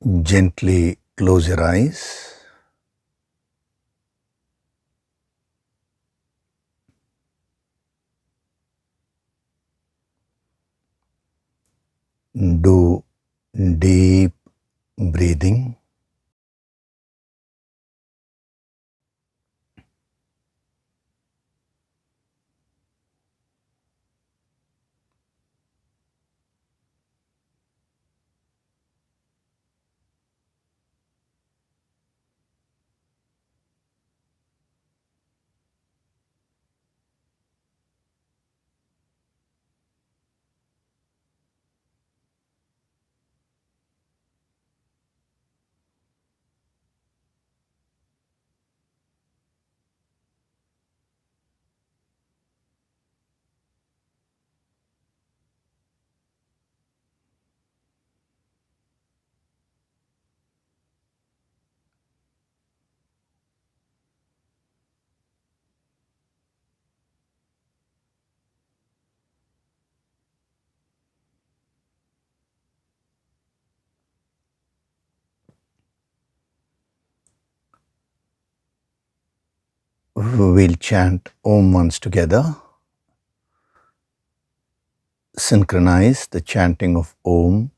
Gently close your eyes. Do deep breathing. We'll chant Om once together. Synchronize the chanting of Om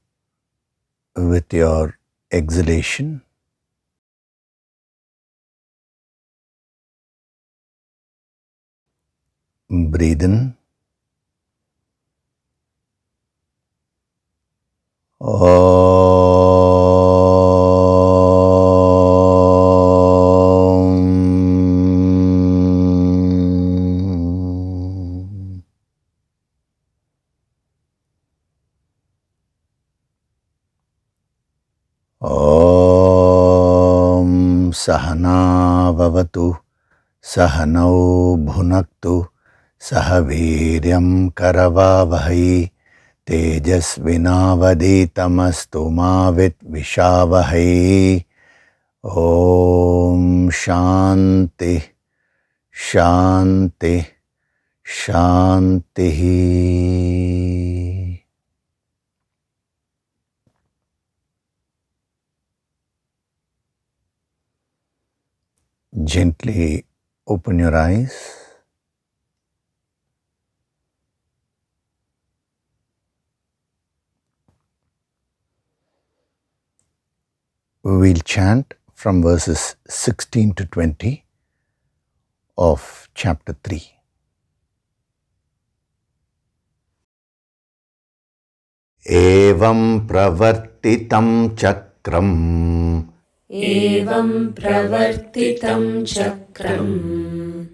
with your exhalation. Breathe in. Om Sahana Vavatu Sahanau Bhunaktu Sahaviryam Karavavahai Tejasvinavaditamastu Mavit Vishavahai. Om Shanti Shanti Shanti. Gently open your eyes. We'll chant from verses 16 to 20 of chapter 3. Evam pravartitam chakram Evam pravartitam chakram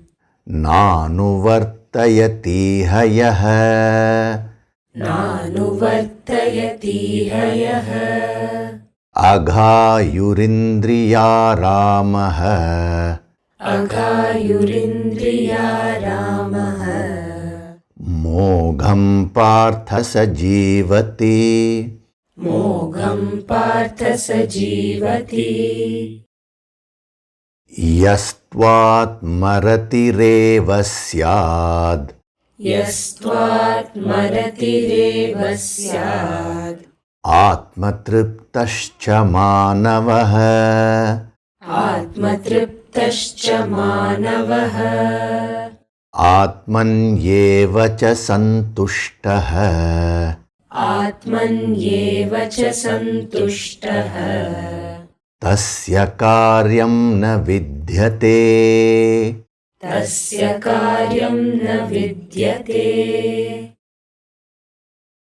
Nanuvartayati hayah Nanuvartayati hayah Aghayurindriya ramah Aghayurindriya ramah Mogham partha sajivati Mogham partha sajivati Yastvat maratireva syad Yastvat maratireva syad Atmatriptascha manavah Atmatriptascha manavah Atmanyeva cha santushtah Atmanyeva cha santushtah Tasya karyam na vidyate Tasya karyam na vidyate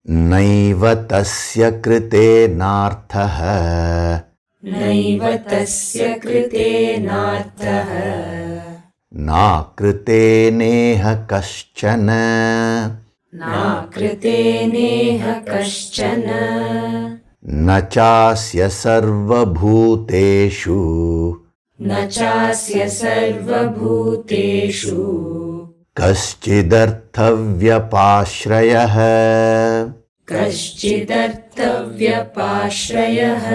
Naiva tasya krite narthah Naiva tasya krite narthah Na krite neha kaschana Na krite neha kaschana Na chasya sarva bhuteshu Na chasya sarva bhuteshu Kaschidarthavyapashrayah Kaschidarthavyapashrayah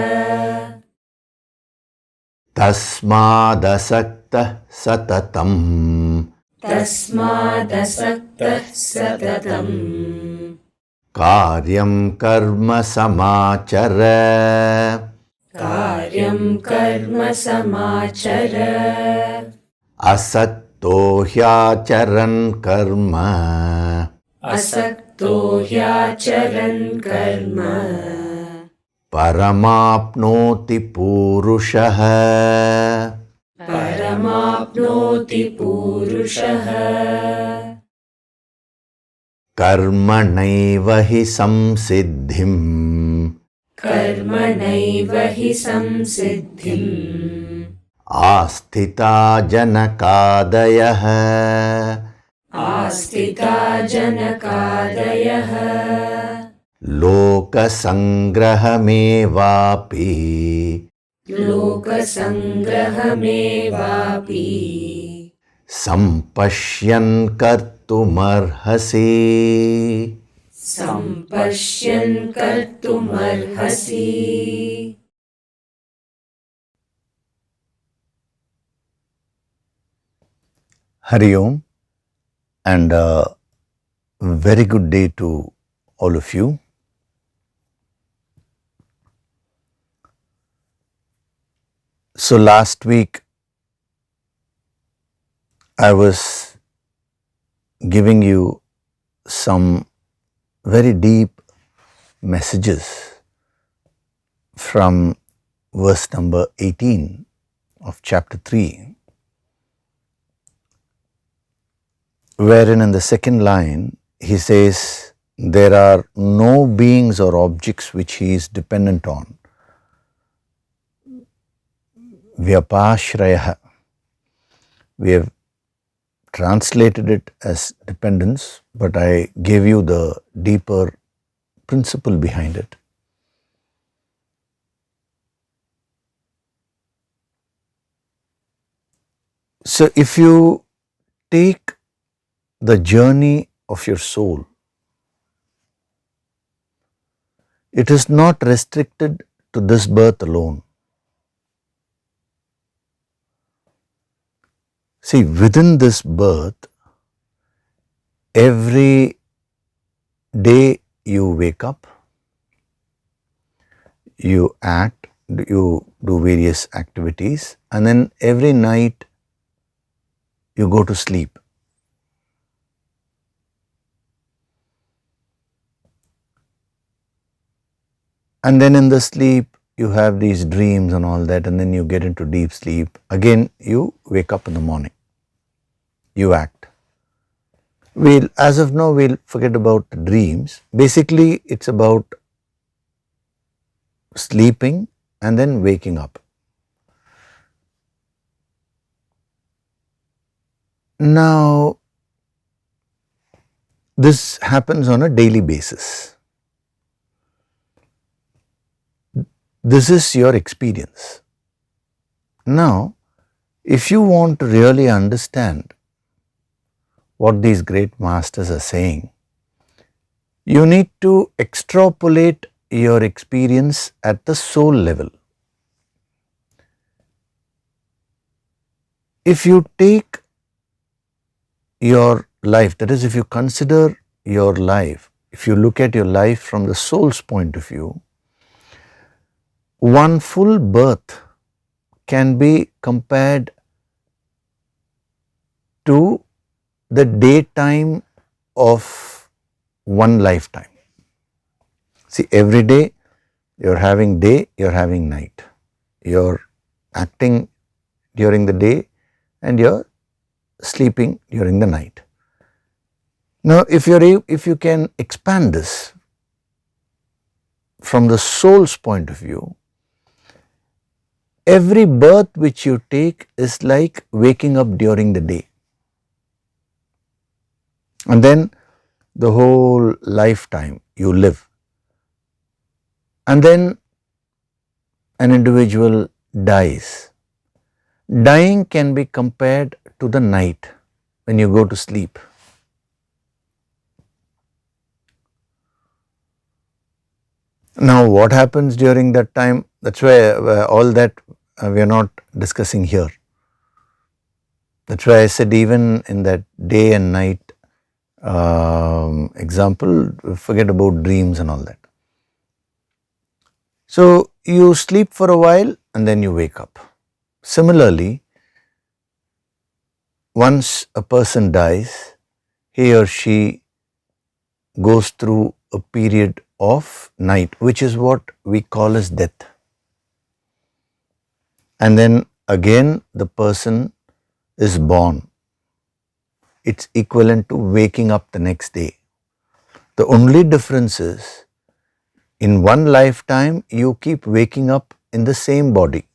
Tasmadasaktah satatam Tasmadasaktah satatam Karyam karma samachara कार्यं कर्म समाचर असक्तो ह्याचरन् कर्म असक्तो ह्याचरन् कर्म परमाप्नोति पूरुषः परमाप्नोति पूरुषः कर्मणैव हि संसिद्धिम् कर्मणैव हि संसिद्धिम् आस्थिता जनकादयः आस्थिता जनकादयः लोकसङ्ग्रहमेवापि लोकसङ्ग्रहमेवापि सम्पश्यन् कर्तुमर्हसि सम्पश्यन् कर्तुमर्हसि Hari Om, and a very good day to all of you. So last week I was giving you some very deep messages from verse number 18 of chapter 3, wherein in the second line he says, there are no beings or objects which he is dependent on. Vyapashraya. We have translated it as dependence, but I gave you the deeper principle behind it. So if you take the journey of your soul, it is not restricted to this birth alone. See, within this birth, every day you wake up, you act, you do various activities, and then every night you go to sleep. And then in the sleep, you have these dreams and all that, and then you get into deep sleep. Again, you wake up in the morning. You act. As of now, we'll forget about dreams. Basically, it's about sleeping and then waking up. Now, this happens on a daily basis. This is your experience. Now, if you want to really understand what these great masters are saying, you need to extrapolate your experience at the soul level. If you take your life, that is, if you consider your life, if you look at your life from the soul's point of view, one full birth can be compared to the daytime of one lifetime. See, every day you're having day, you're having night. You're acting during the day and you're sleeping during the night. Now, if you can expand this from the soul's point of view, every birth which you take is like waking up during the day. And then the whole lifetime you live. And then an individual dies. Dying can be compared to the night when you go to sleep. Now, what happens during that time? That's why all that we are not discussing here. That's why I said even in that day and night example, forget about dreams and all that. So, you sleep for a while and then you wake up. Similarly, once a person dies, he or she goes through a period of night, which is what we call as death. And then again the person is born. It's equivalent to waking up the next day. The only difference is, in one lifetime you keep waking up in the same body.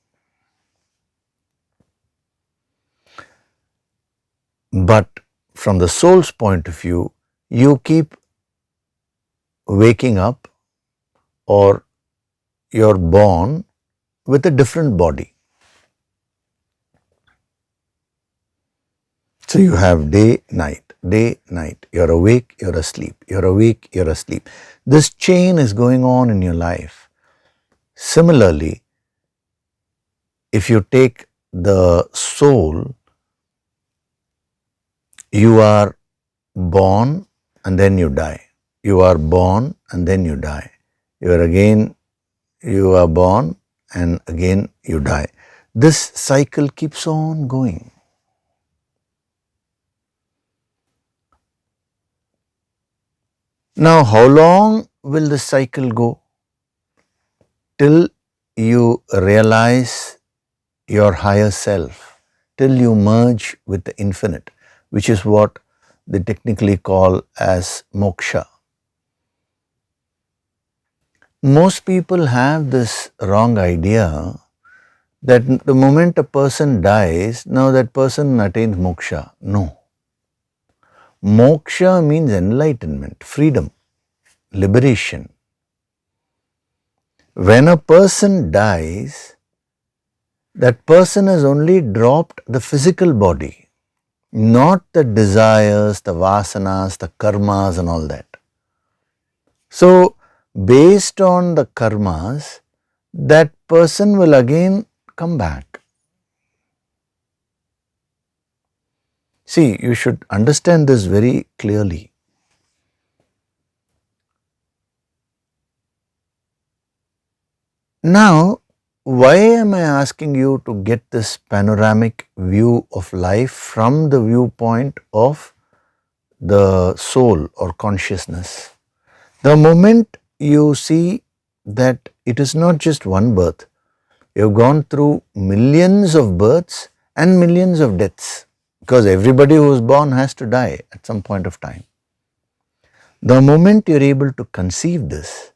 But from the soul's point of view, you keep waking up, or you're born with a different body. So you have day, night, day, night. You're awake, you're asleep. You're awake, you're asleep. This chain is going on in your life. Similarly, if you take the soul, you are born and then you die. You are born and then you die. You are born and again you die. This cycle keeps on going. Now, how long will the cycle go? Till you realize your higher self, till you merge with the infinite, which is what they technically call as moksha. Most people have this wrong idea that the moment a person dies, now that person attains moksha. No. Moksha means enlightenment, freedom, liberation. When a person dies, that person has only dropped the physical body, not the desires, the vasanas, the karmas and all that. So, based on the karmas, that person will again come back. See, you should understand this very clearly. Now, why am I asking you to get this panoramic view of life from the viewpoint of the soul or consciousness? The moment you see that it is not just one birth, you've gone through millions of births and millions of deaths, because everybody who is born has to die at some point of time. The moment you're able to conceive this,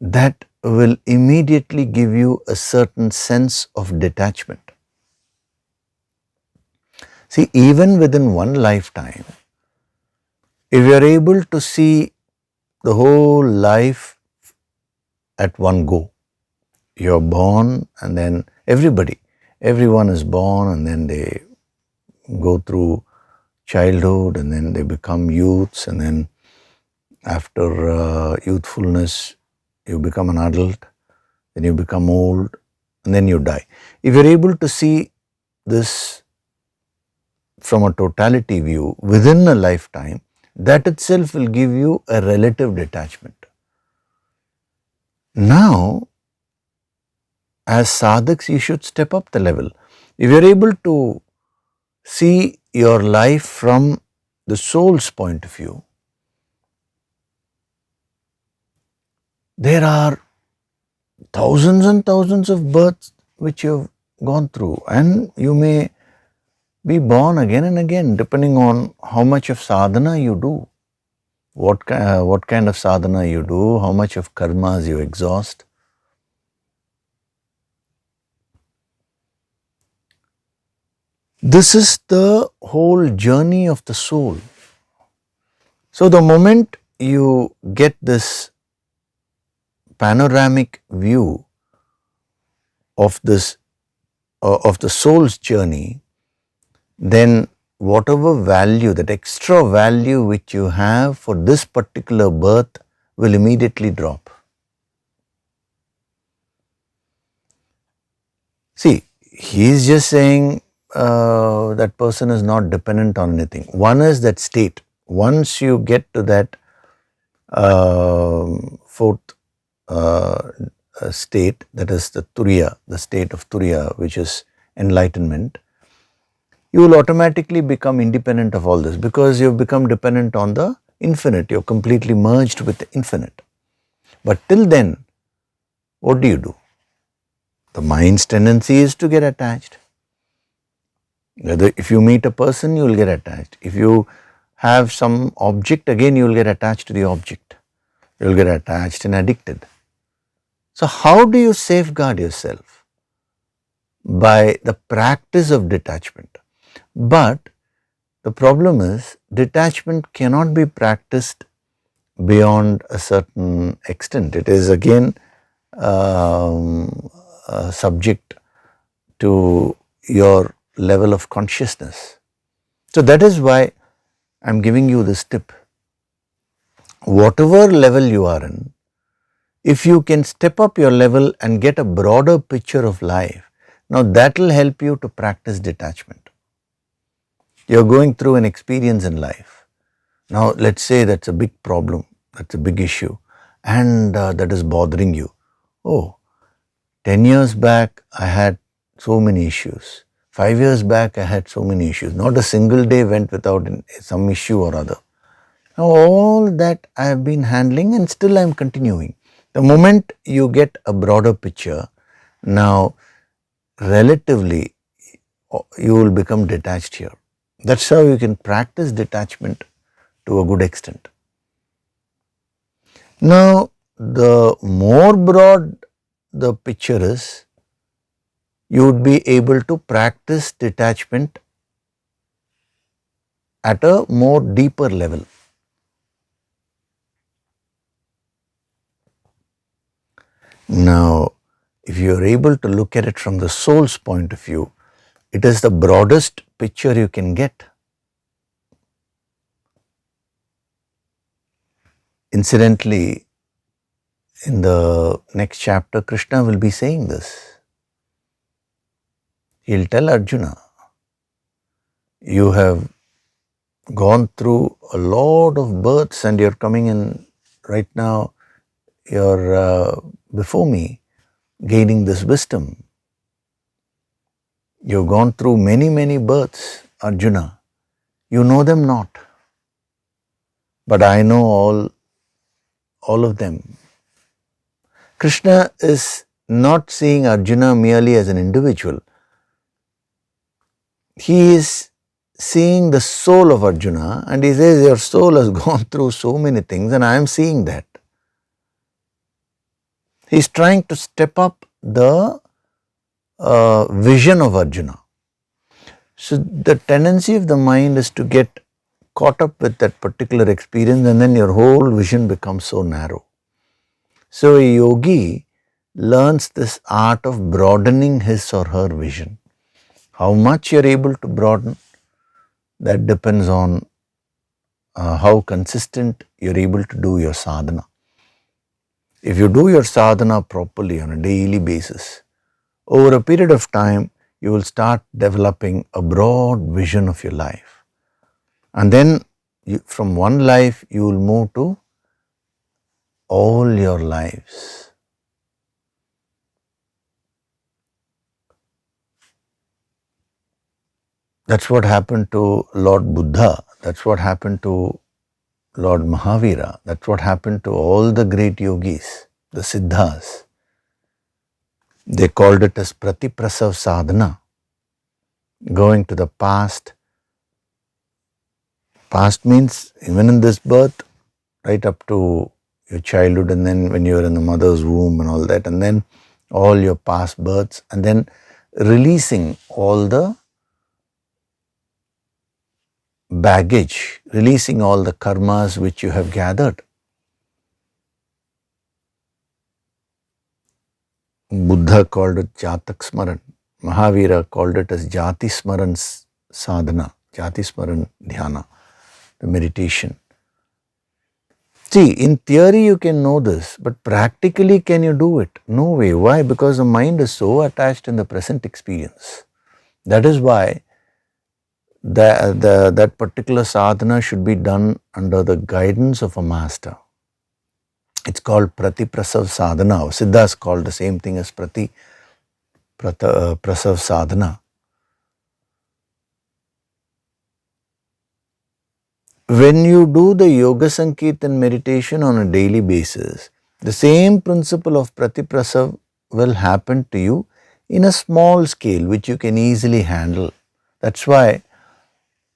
that will immediately give you a certain sense of detachment. See, even within one lifetime, if you are able to see the whole life at one go, you're born and then everyone is born and then they go through childhood and then they become youths, and then after youthfulness you become an adult, then you become old and then you die. If you're able to see this from a totality view within a lifetime, that itself will give you a relative detachment. Now, as sadhaks, you should step up the level. If you're able to see your life from the soul's point of view, there are thousands and thousands of births which you've gone through, and you may be born again and again depending on how much of sadhana you do, what kind of sadhana you do, how much of karmas you exhaust. This is the whole journey of the soul. So the moment you get this panoramic view of this of the soul's journey, then whatever value, that extra value which you have for this particular birth will immediately drop. See, he is just saying that person is not dependent on anything. One is that state. Once you get to that fourth state, that is the Turiya, the state of Turiya, which is enlightenment, you will automatically become independent of all this because you've become dependent on the infinite. You're completely merged with the infinite. But till then, what do? The mind's tendency is to get attached. Whether if you meet a person, you will get attached. If you have some object, again you will get attached to the object. You will get attached and addicted. So how do you safeguard yourself? By the practice of detachment. But the problem is detachment cannot be practiced beyond a certain extent. It is again subject to your level of consciousness. So that is why I am giving you this tip. Whatever level you are in, if you can step up your level and get a broader picture of life, now that will help you to practice detachment. You are going through an experience in life. Now let's say that's a big problem, that's a big issue, and that is bothering you. Oh, 10 years back I had so many issues. 5 years back I had so many issues. Not a single day went without some issue or other. Now all that I have been handling and still I am continuing. The moment you get a broader picture, now relatively you will become detached here. That's how you can practice detachment to a good extent. Now the more broad the picture is, you would be able to practice detachment at a more deeper level. Now, if you are able to look at it from the soul's point of view, it is the broadest picture you can get. Incidentally, in the next chapter, Krishna will be saying this. He'll tell Arjuna, you have gone through a lot of births and you're coming in right now, you're before me, gaining this wisdom. You've gone through many, many births, Arjuna. You know them not, but I know all of them. Krishna is not seeing Arjuna merely as an individual. He is seeing the soul of Arjuna and he says, your soul has gone through so many things and I am seeing that. He is trying to step up the vision of Arjuna. So the tendency of the mind is to get caught up with that particular experience and then your whole vision becomes so narrow. So a yogi learns this art of broadening his or her vision. How much you are able to broaden, that depends on how consistent you are able to do your sadhana. If you do your sadhana properly on a daily basis, over a period of time, you will start developing a broad vision of your life. And then from one life, you will move to all your lives. That's what happened to Lord Buddha. That's what happened to Lord Mahavira. That's what happened to all the great yogis, the Siddhas. They called it as Pratiprasav Sadhana, going to the past. Past means even in this birth, right up to your childhood and then when you were in the mother's womb and all that, and then all your past births, and then releasing all the baggage, releasing all the karmas which you have gathered. Buddha called it Jatak Smaran. Mahavira called it as Jati Smaran Sadhana, Jati Smaran Dhyana, the meditation. See, in theory you can know this, but practically can you do it? No way. Why? Because the mind is so attached in the present experience. That is why that particular sadhana should be done under the guidance of a master. It's called Pratiprasav Sadhana. Siddhas called the same thing as Prasav Sadhana. When you do the Yoga Sankirtan meditation on a daily basis, the same principle of Pratiprasav will happen to you in a small scale, which you can easily handle. That's why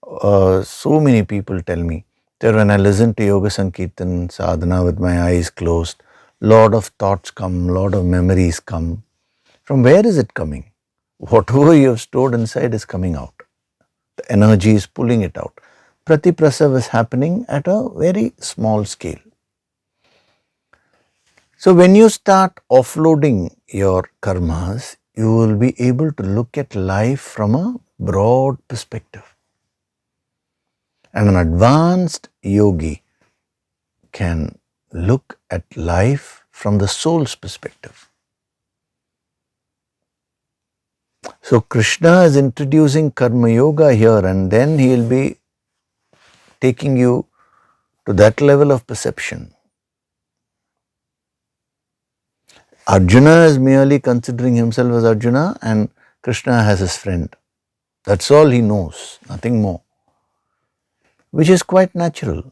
so many people tell me that when I listen to Yoga Sankirtan sadhana with my eyes closed, lot of thoughts come, lot of memories come. From where is it coming? Whatever you have stored inside is coming out. The energy is pulling it out. Pratiprasav is happening at a very small scale. So when you start offloading your karmas, you will be able to look at life from a broad perspective. And an advanced yogi can look at life from the soul's perspective. So Krishna is introducing Karma Yoga here, and then he will be taking you to that level of perception. Arjuna is merely considering himself as Arjuna, and Krishna as his friend. That's all he knows, nothing more. Which is quite natural.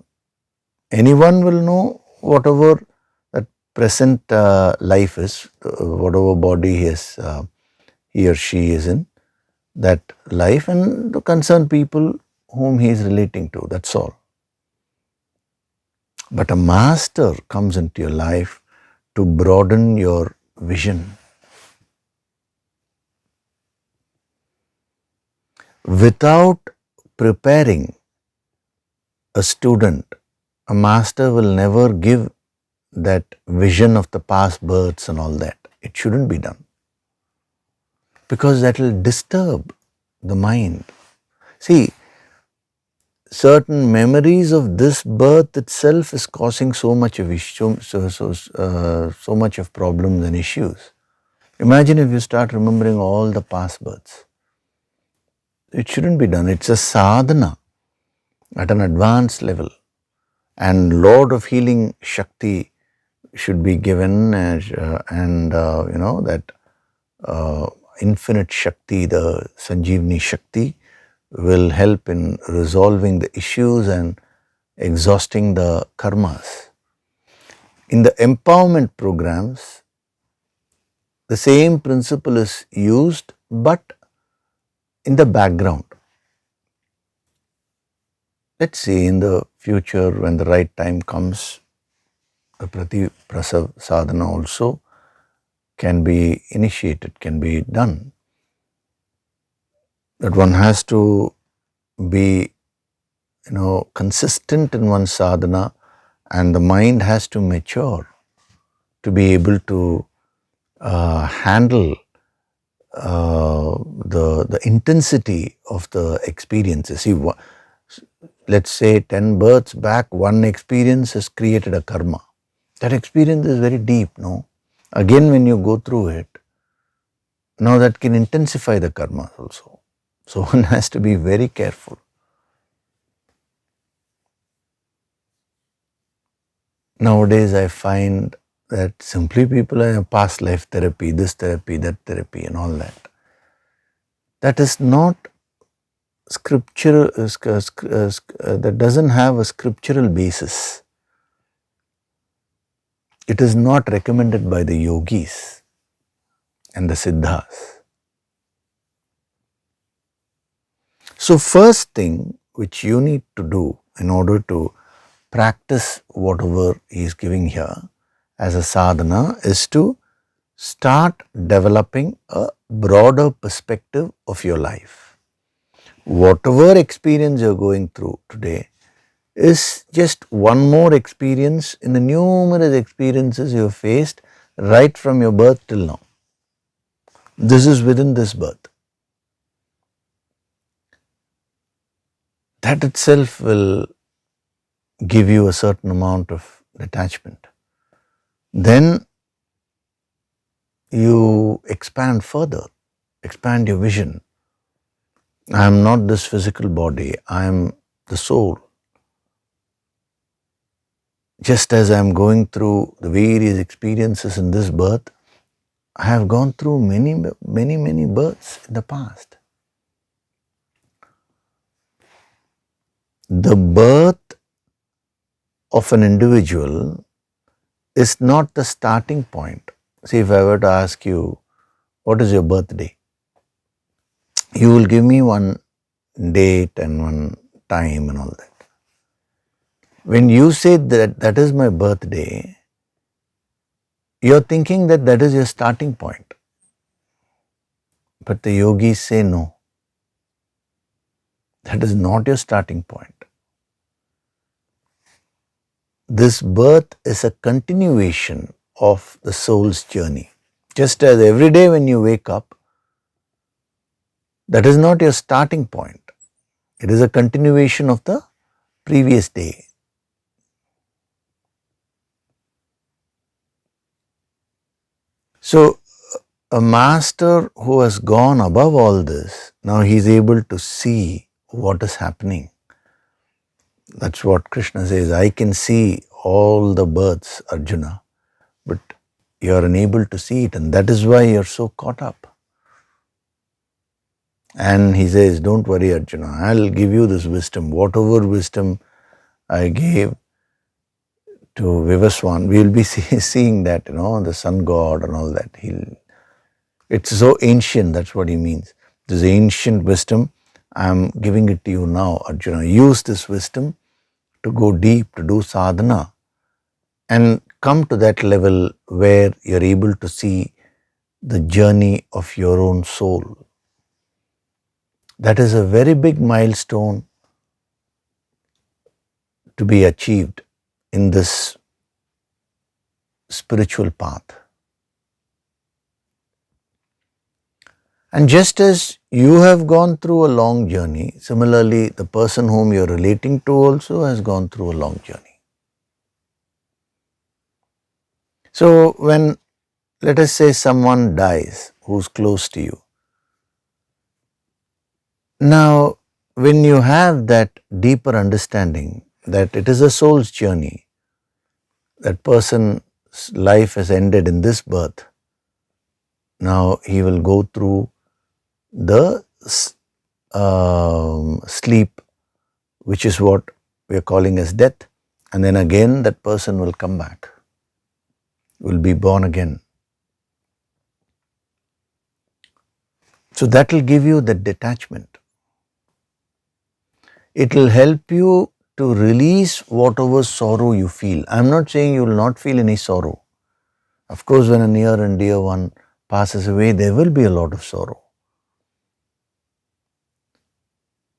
Anyone will know whatever that present life is, whatever body he or she is in, that life, and the concerned people whom he is relating to, that's all. But a master comes into your life to broaden your vision. Without preparing a student, a master will never give that vision of the past births and all that. It shouldn't be done, because that will disturb the mind. See, certain memories of this birth itself is causing so much of so much of problems and issues. Imagine if you start remembering all the past births. It shouldn't be done. It's a sadhana at an advanced level, and lot of healing Shakti should be given, that infinite Shakti, the Sanjeevani Shakti, will help in resolving the issues and exhausting the karmas. In the empowerment programs, the same principle is used, but in the background. Let's see, in the future, when the right time comes, the Pratiprasav sadhana also can be initiated, can be done. That one has to be, consistent in one's sadhana, and the mind has to mature to be able to handle the intensity of the experiences. See, let's say 10 births back, one experience has created a karma. That experience is very deep, no? Again, when you go through it, now that can intensify the karma also. So one has to be very careful. Nowadays, I find that simply people are past life therapy, this therapy, that therapy, and all that. That is not scriptural, that doesn't have a scriptural basis. It is not recommended by the yogis and the siddhas. So first thing which you need to do in order to practice whatever he is giving here as a sadhana is to start developing a broader perspective of your life. Whatever experience you're going through today is just one more experience in the numerous experiences you have faced right from your birth till now. This is within this birth. That itself will give you a certain amount of detachment. Then you expand further, expand your vision. I am not this physical body, I am the soul. just as I am going through the various experiences in this birth, I have gone through many births in the past. The birth of an individual is not the starting point. See, if I were to ask you, what is your birthday? You will give me one date and one time and all that. When you say that that is my birthday, you're thinking that that is your starting point. But the yogis say no, that is not your starting point. This birth is a continuation of the soul's journey. Just as every day when you wake up, that is not your starting point. It is a continuation of the previous day. So, a master who has gone above all this, now he is able to see what is happening. That's what Krishna says, I can see all the births, Arjuna, but you are unable to see it, and that is why you are so caught up. And he says, don't worry, Arjuna, I'll give you this wisdom. Whatever wisdom I gave to Vivaswan, we will be seeing that, the sun god and all that. It's so ancient, that's what he means. This ancient wisdom, I'm giving it to you now, Arjuna. Use this wisdom to go deep, to do sadhana, and come to that level where you're able to see the journey of your own soul. That is a very big milestone to be achieved in this spiritual path. And just as you have gone through a long journey, similarly, the person whom you're relating to also has gone through a long journey. So, when, let us say, someone dies who's close to you, now, when you have that deeper understanding that it is a soul's journey, that person's life has ended in this birth, now he will go through the sleep, which is what we are calling as death, and then again that person will come back, will be born again. So that will give you that detachment. It will help you to release whatever sorrow you feel. I am not saying you will not feel any sorrow. Of course, when a near and dear one passes away, there will be a lot of sorrow.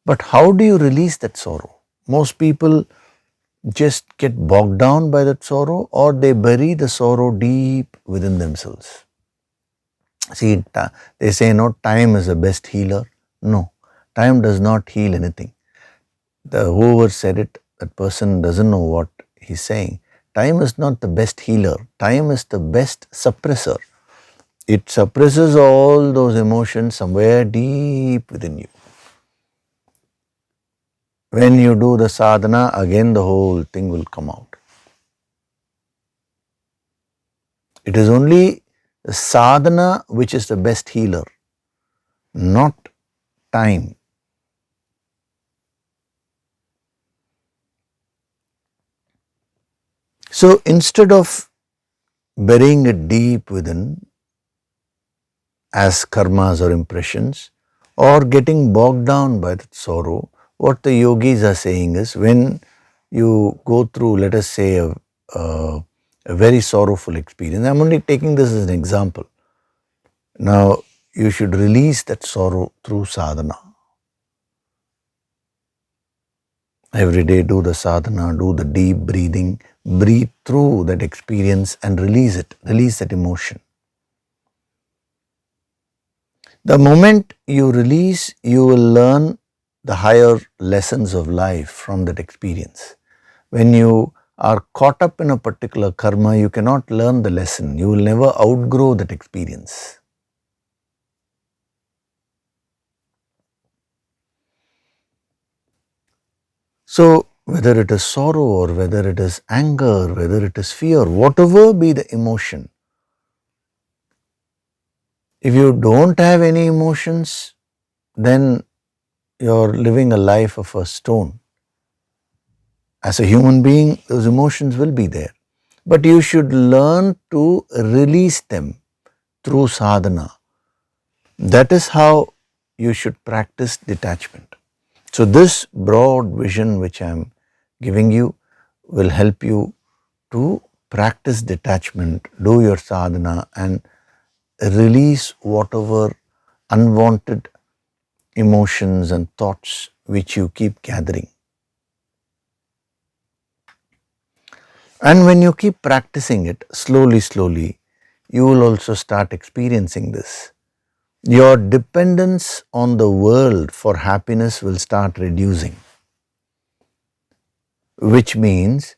But how do you release that sorrow? Most people just get bogged down by that sorrow, or they bury the sorrow deep within themselves. See, they say, no, time is the best healer. No, time does not heal anything. Whoever said it, that person doesn't know what he's saying. Time is not the best healer. Time is the best suppressor. It suppresses all those emotions somewhere deep within you. When you do the sadhana, again the whole thing will come out. It is only the sadhana which is the best healer, not time. So instead of burying it deep within as karmas or impressions, or getting bogged down by that sorrow, what the yogis are saying is, when you go through, let us say, a very sorrowful experience, I'm only taking this as an example. Now, you should release that sorrow through sadhana. Every day do the sadhana, do the deep breathing, breathe through that experience and release it, release that emotion. The moment you release, you will learn the higher lessons of life from that experience. When you are caught up in a particular karma, you cannot learn the lesson. You will never outgrow that experience. So, whether it is sorrow or whether it is anger, whether it is fear, whatever be the emotion, if you don't have any emotions, then you're living a life of a stone. As a human being, those emotions will be there. But you should learn to release them through sadhana. That is how you should practice detachment. So this broad vision which I am giving you will help you to practice detachment, do your sadhana and release whatever unwanted emotions and thoughts which you keep gathering. And when you keep practicing it slowly, you will also start experiencing this. Your dependence on the world for happiness will start reducing, which means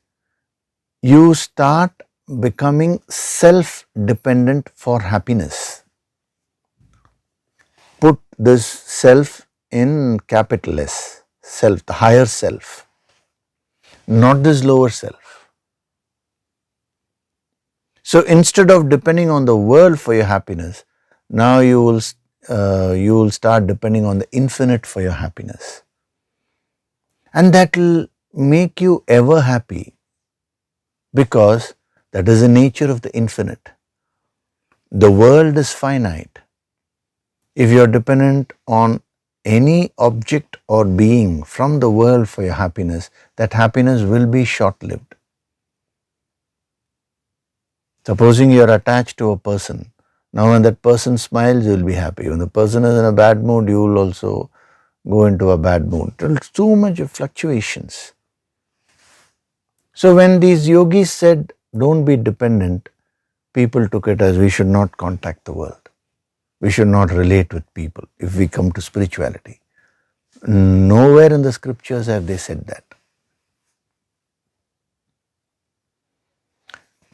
you start becoming self-dependent for happiness. Put this self in capital S, self, the higher self, not this lower self. So instead of depending on the world for your happiness, now you will start depending on the infinite for your happiness. And that will make you ever happy because that is the nature of the infinite. The world is finite. If you are dependent on any object or being from the world for your happiness, that happiness will be short-lived. Supposing you are attached to a person, now when that person smiles, you will be happy. When the person is in a bad mood, you will also go into a bad mood. There's too much of fluctuations. So when these yogis said, don't be dependent, people took it as we should not contact the world. We should not relate with people if we come to spirituality. Nowhere in the scriptures have they said that.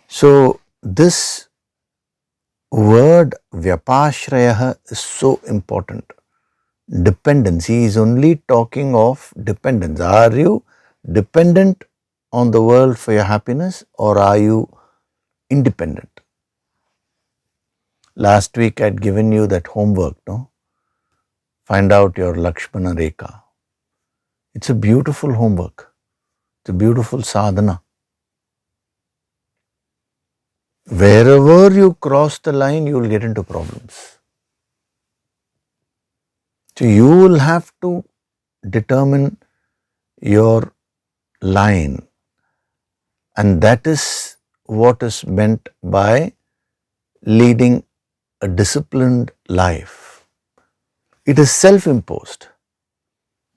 So this word vyapashraya is so important. Dependence. He is only talking of dependence. Are you dependent on the world for your happiness or are you independent? Last week I had given you that homework, no? Find out your Lakshmana Rekha. It's a beautiful homework. It's a beautiful sadhana. Wherever you cross the line, you will get into problems. So you will have to determine your line, and that is what is meant by leading a disciplined life. It is self-imposed,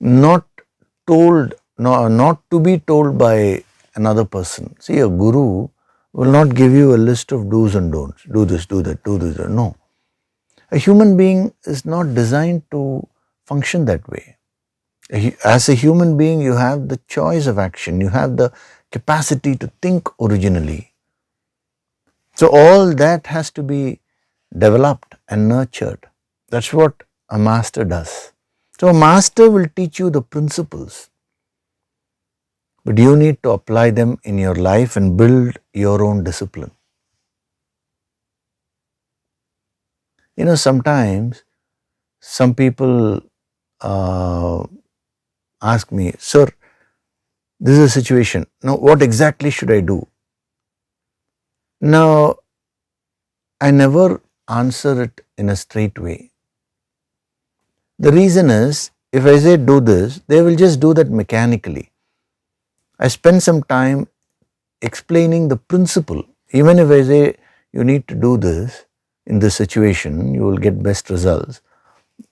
not told, not to be told by another person. See, a guru will not give you a list of do's and don'ts. Do this, do that, do this. No. A human being is not designed to function that way. As a human being, you have the choice of action. You have the capacity to think originally. So all that has to be developed and nurtured. That's what a master does. So a master will teach you the principles, but you need to apply them in your life and build your own discipline. You know, sometimes some people ask me, sir, this is a situation. Now, what exactly should I do? Now, I never answer it in a straight way. The reason is, if I say do this, they will just do that mechanically. I spend some time explaining the principle. Even if I say you need to do this in this situation, you will get best results.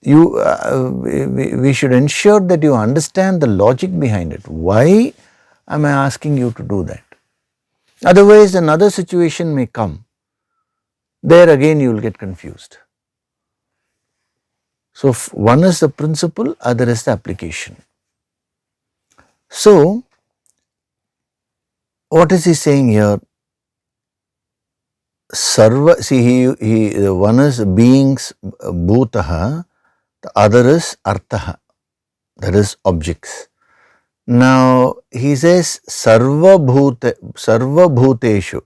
We should ensure that you understand the logic behind it. Why am I asking you to do that? Otherwise, another situation may come. There again you will get confused. So one is the principle, other is the application. So what is he saying here? Sarva, see, one is beings, bhutaha, the other is arthaha, that is objects. Now he says sarva bhuteshu,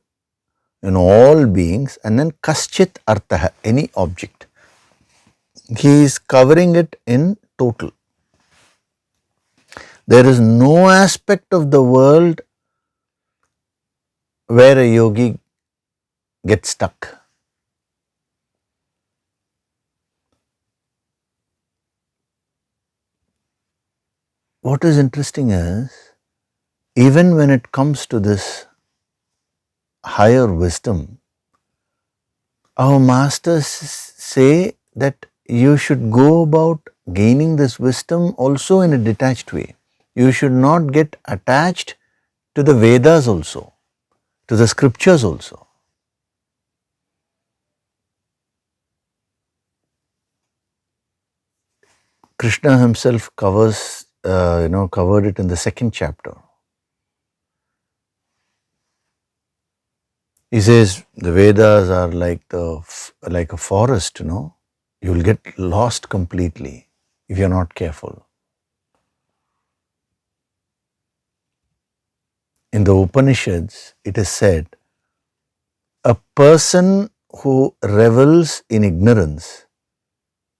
in all beings, and then kaschit artha, any object. He is covering it in total. There is no aspect of the world where a yogi gets stuck. What is interesting is, even when it comes to this higher wisdom, our masters say that you should go about gaining this wisdom also in a detached way. You should not get attached to the Vedas also, to the scriptures also. Krishna himself covered it in the second chapter. He says the Vedas are like a forest, You will get lost completely if you're not careful. In the Upanishads, it is said, a person who revels in ignorance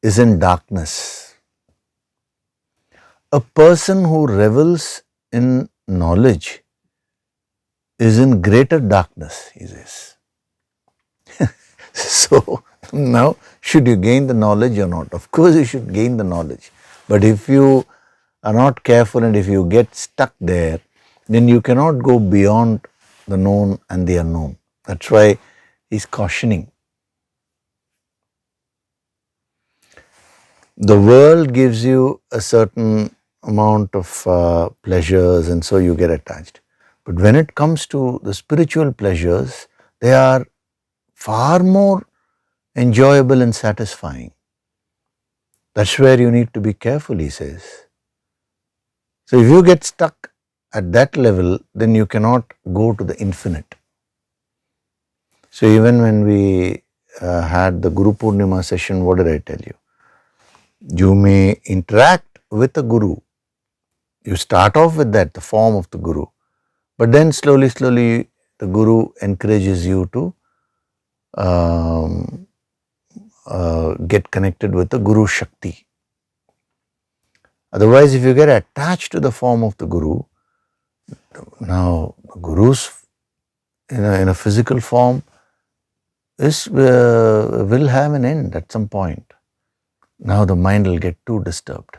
is in darkness. A person who revels in knowledge is in greater darkness, he says. So now, should you gain the knowledge or not? Of course, you should gain the knowledge. But if you are not careful and if you get stuck there, then you cannot go beyond the known and the unknown. That's why he's cautioning. The world gives you a certain amount of pleasures, and so you get attached. But when it comes to the spiritual pleasures, they are far more enjoyable and satisfying. That's where you need to be careful, he says. So if you get stuck at that level, then you cannot go to the infinite. So even when we had the Guru Purnima session, what did I tell you? You may interact with a guru. You start off with that, the form of the guru. But then slowly, the guru encourages you to get connected with the Guru Shakti. Otherwise, if you get attached to the form of the guru, now the guru's in a physical form will have an end at some point. Now the mind will get too disturbed.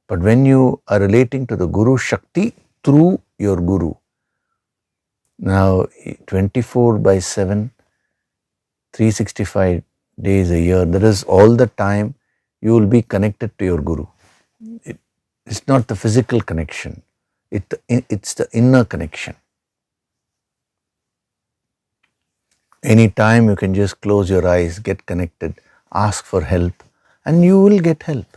But when you are relating to the Guru Shakti through your Guru, now 24/7, 365 days a year, that is all the time you will be connected to your Guru. It's not the physical connection, it's the inner connection. Anytime you can just close your eyes, get connected, ask for help, and you will get help.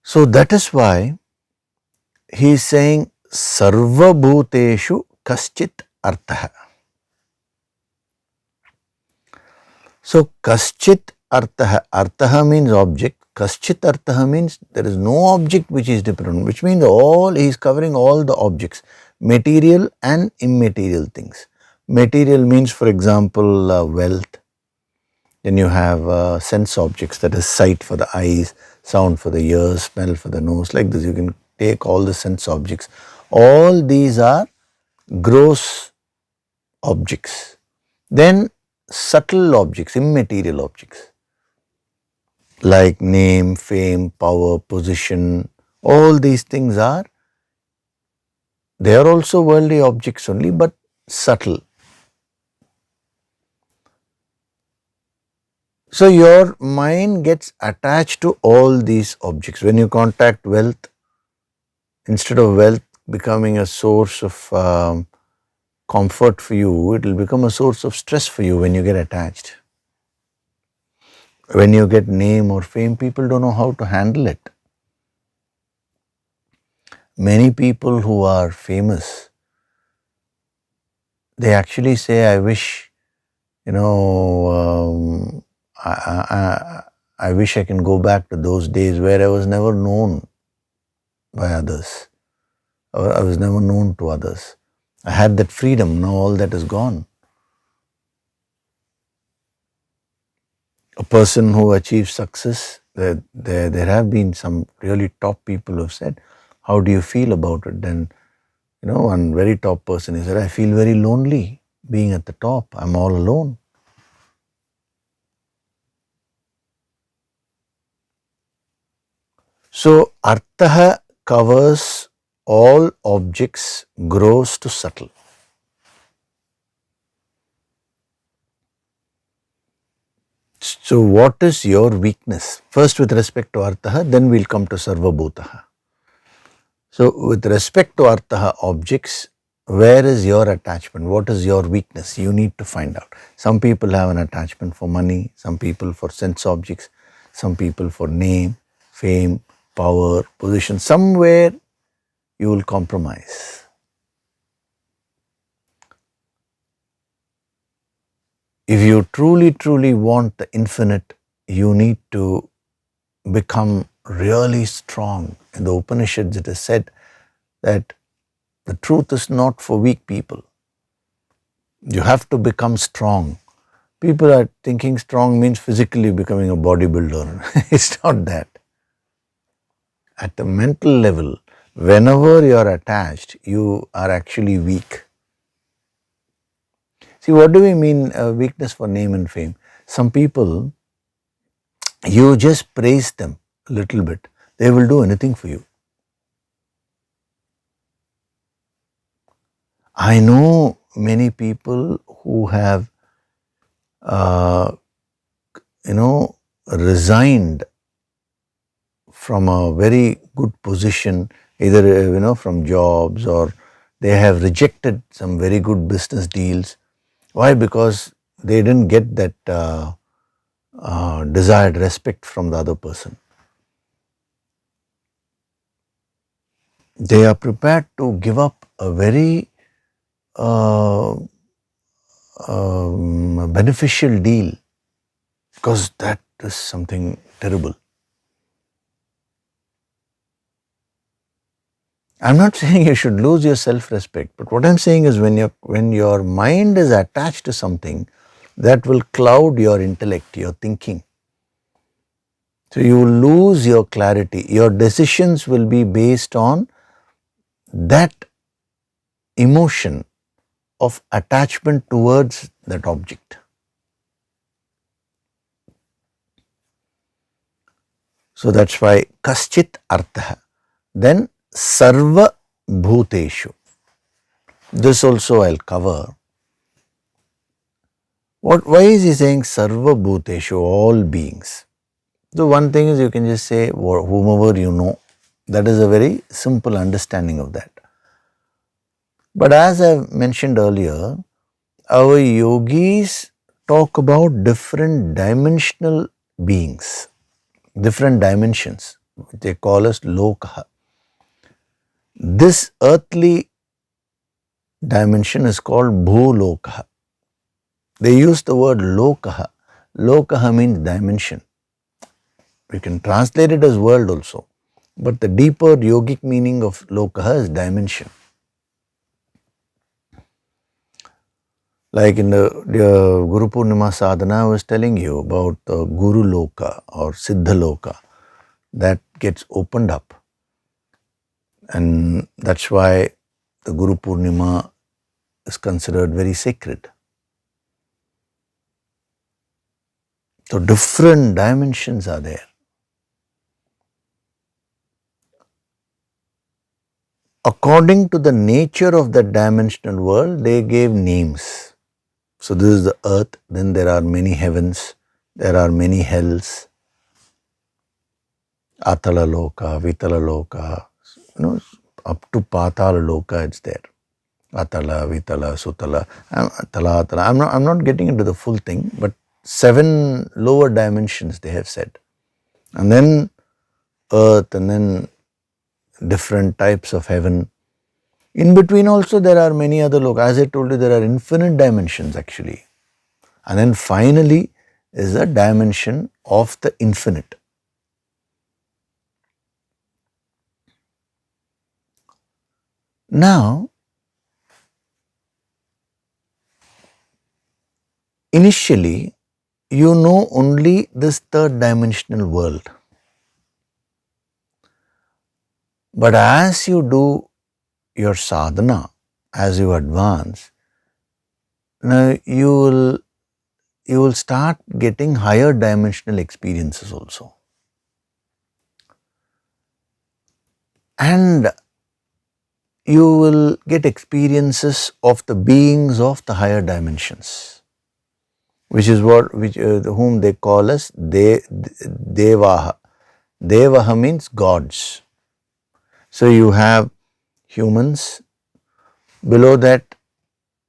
So that is why he is saying sarva bhuteshu kaschit artha. So kaschit artha means object. Kaschit artha means there is no object which is different, which means he is covering all the objects, material and immaterial things. Material means, for example, wealth. Then you have sense objects, that is sight for the eyes, sound for the ears, smell for the nose. Like this, you can take all the sense objects. All these are gross objects. Then subtle objects, immaterial objects, like name, fame, power, position. All these things they are also worldly objects only, but subtle. So your mind gets attached to all these objects. When you contact wealth, instead of wealth becoming a source of comfort for you, it will become a source of stress for you when you get attached. When you get name or fame, people don't know how to handle it. Many people who are famous, they actually say, I wish I wish I can go back to those days where I was never known by others. Or I was never known to others. I had that freedom. Now all that is gone. A person who achieves success, there have been some really top people who have said, how do you feel about it? Then, one very top person, he said, I feel very lonely being at the top. I'm all alone. So, artha covers all objects, gross to subtle. So, what is your weakness? First, with respect to artha, then we'll come to sarva bhutaha. So, with respect to artha objects, where is your attachment? What is your weakness? You need to find out. Some people have an attachment for money, some people for sense objects, some people for name, fame, power, position. Somewhere you will compromise. If you truly want the infinite, you need to become really strong. In the Upanishads, it is said that the truth is not for weak people. You have to become strong. People are thinking strong means physically becoming a bodybuilder. It's not that. At the mental level, whenever you are attached, you are actually weak. See, what do we mean weakness for name and fame? Some people, you just praise them a little bit, they will do anything for you. I know many people who have, resigned from a very good position, either, from jobs, or they have rejected some very good business deals. Why? Because they didn't get that desired respect from the other person. They are prepared to give up a very beneficial deal because that is something terrible. I'm not saying you should lose your self-respect, but what I'm saying is when your mind is attached to something, that will cloud your intellect, your thinking. So you will lose your clarity. Your decisions will be based on that emotion of attachment towards that object. So that's why kaschit artha. Then sarva bhuteshu. This also I'll cover. Why is he saying sarva bhuteshu, all beings? The one thing is you can just say whomever you know. That is a very simple understanding of that. But as I mentioned earlier, our yogis talk about different dimensional beings, different dimensions. They call us lokaha. This earthly dimension is called bhulokaha. They use the word lokaha. Lokaha means dimension. We can translate it as world also. But the deeper yogic meaning of lokaha is dimension. Like in the Guru Purnima sadhana, I was telling you about the Guru Loka or Siddha Loka that gets opened up. And that's why the Guru Purnima is considered very sacred. So different dimensions are there. According to the nature of the dimensional world, they gave names. So this is the earth, then there are many heavens, there are many hells, Atala Loka, Vitala Loka, up to Patala Loka it's there. Atala, Vitala, Sutala, Tala. I'm not getting into the full thing, but 7 lower dimensions they have said. And then earth, and then different types of heaven. In between also there are many other lokas. As I told you, there are infinite dimensions actually. And then finally is the dimension of the infinite. Now, initially, you know only this third dimensional world. But as you do your sadhana, as you advance, now you will start getting higher dimensional experiences also. And you will get experiences of the beings of the higher dimensions, which is whom they call as Devaha. Devaha means gods. So you have humans. Below that,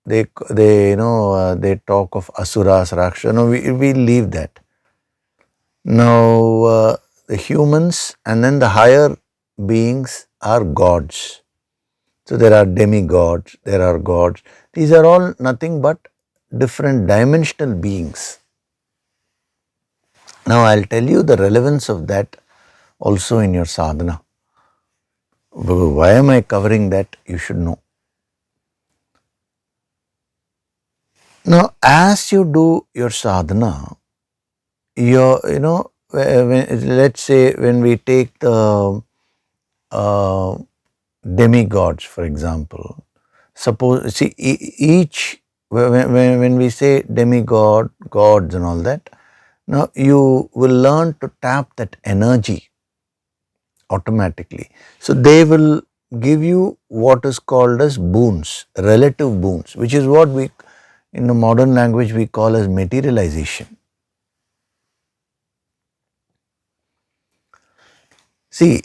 they they talk of asuras, rakshas. No, we leave that. Now the humans and then the higher beings are gods. So there are demigods, there are gods. These are all nothing but different dimensional beings. Now I'll tell you the relevance of that also in your sadhana. Why am I covering that? You should know. Now as you do your sadhana, let's say when we take the demigods, for example, suppose, see, each, when we say demigod, gods and all that, now you will learn to tap that energy automatically. So they will give you what is called as boons, relative boons, which is what we, in the modern language, we call as materialization. See,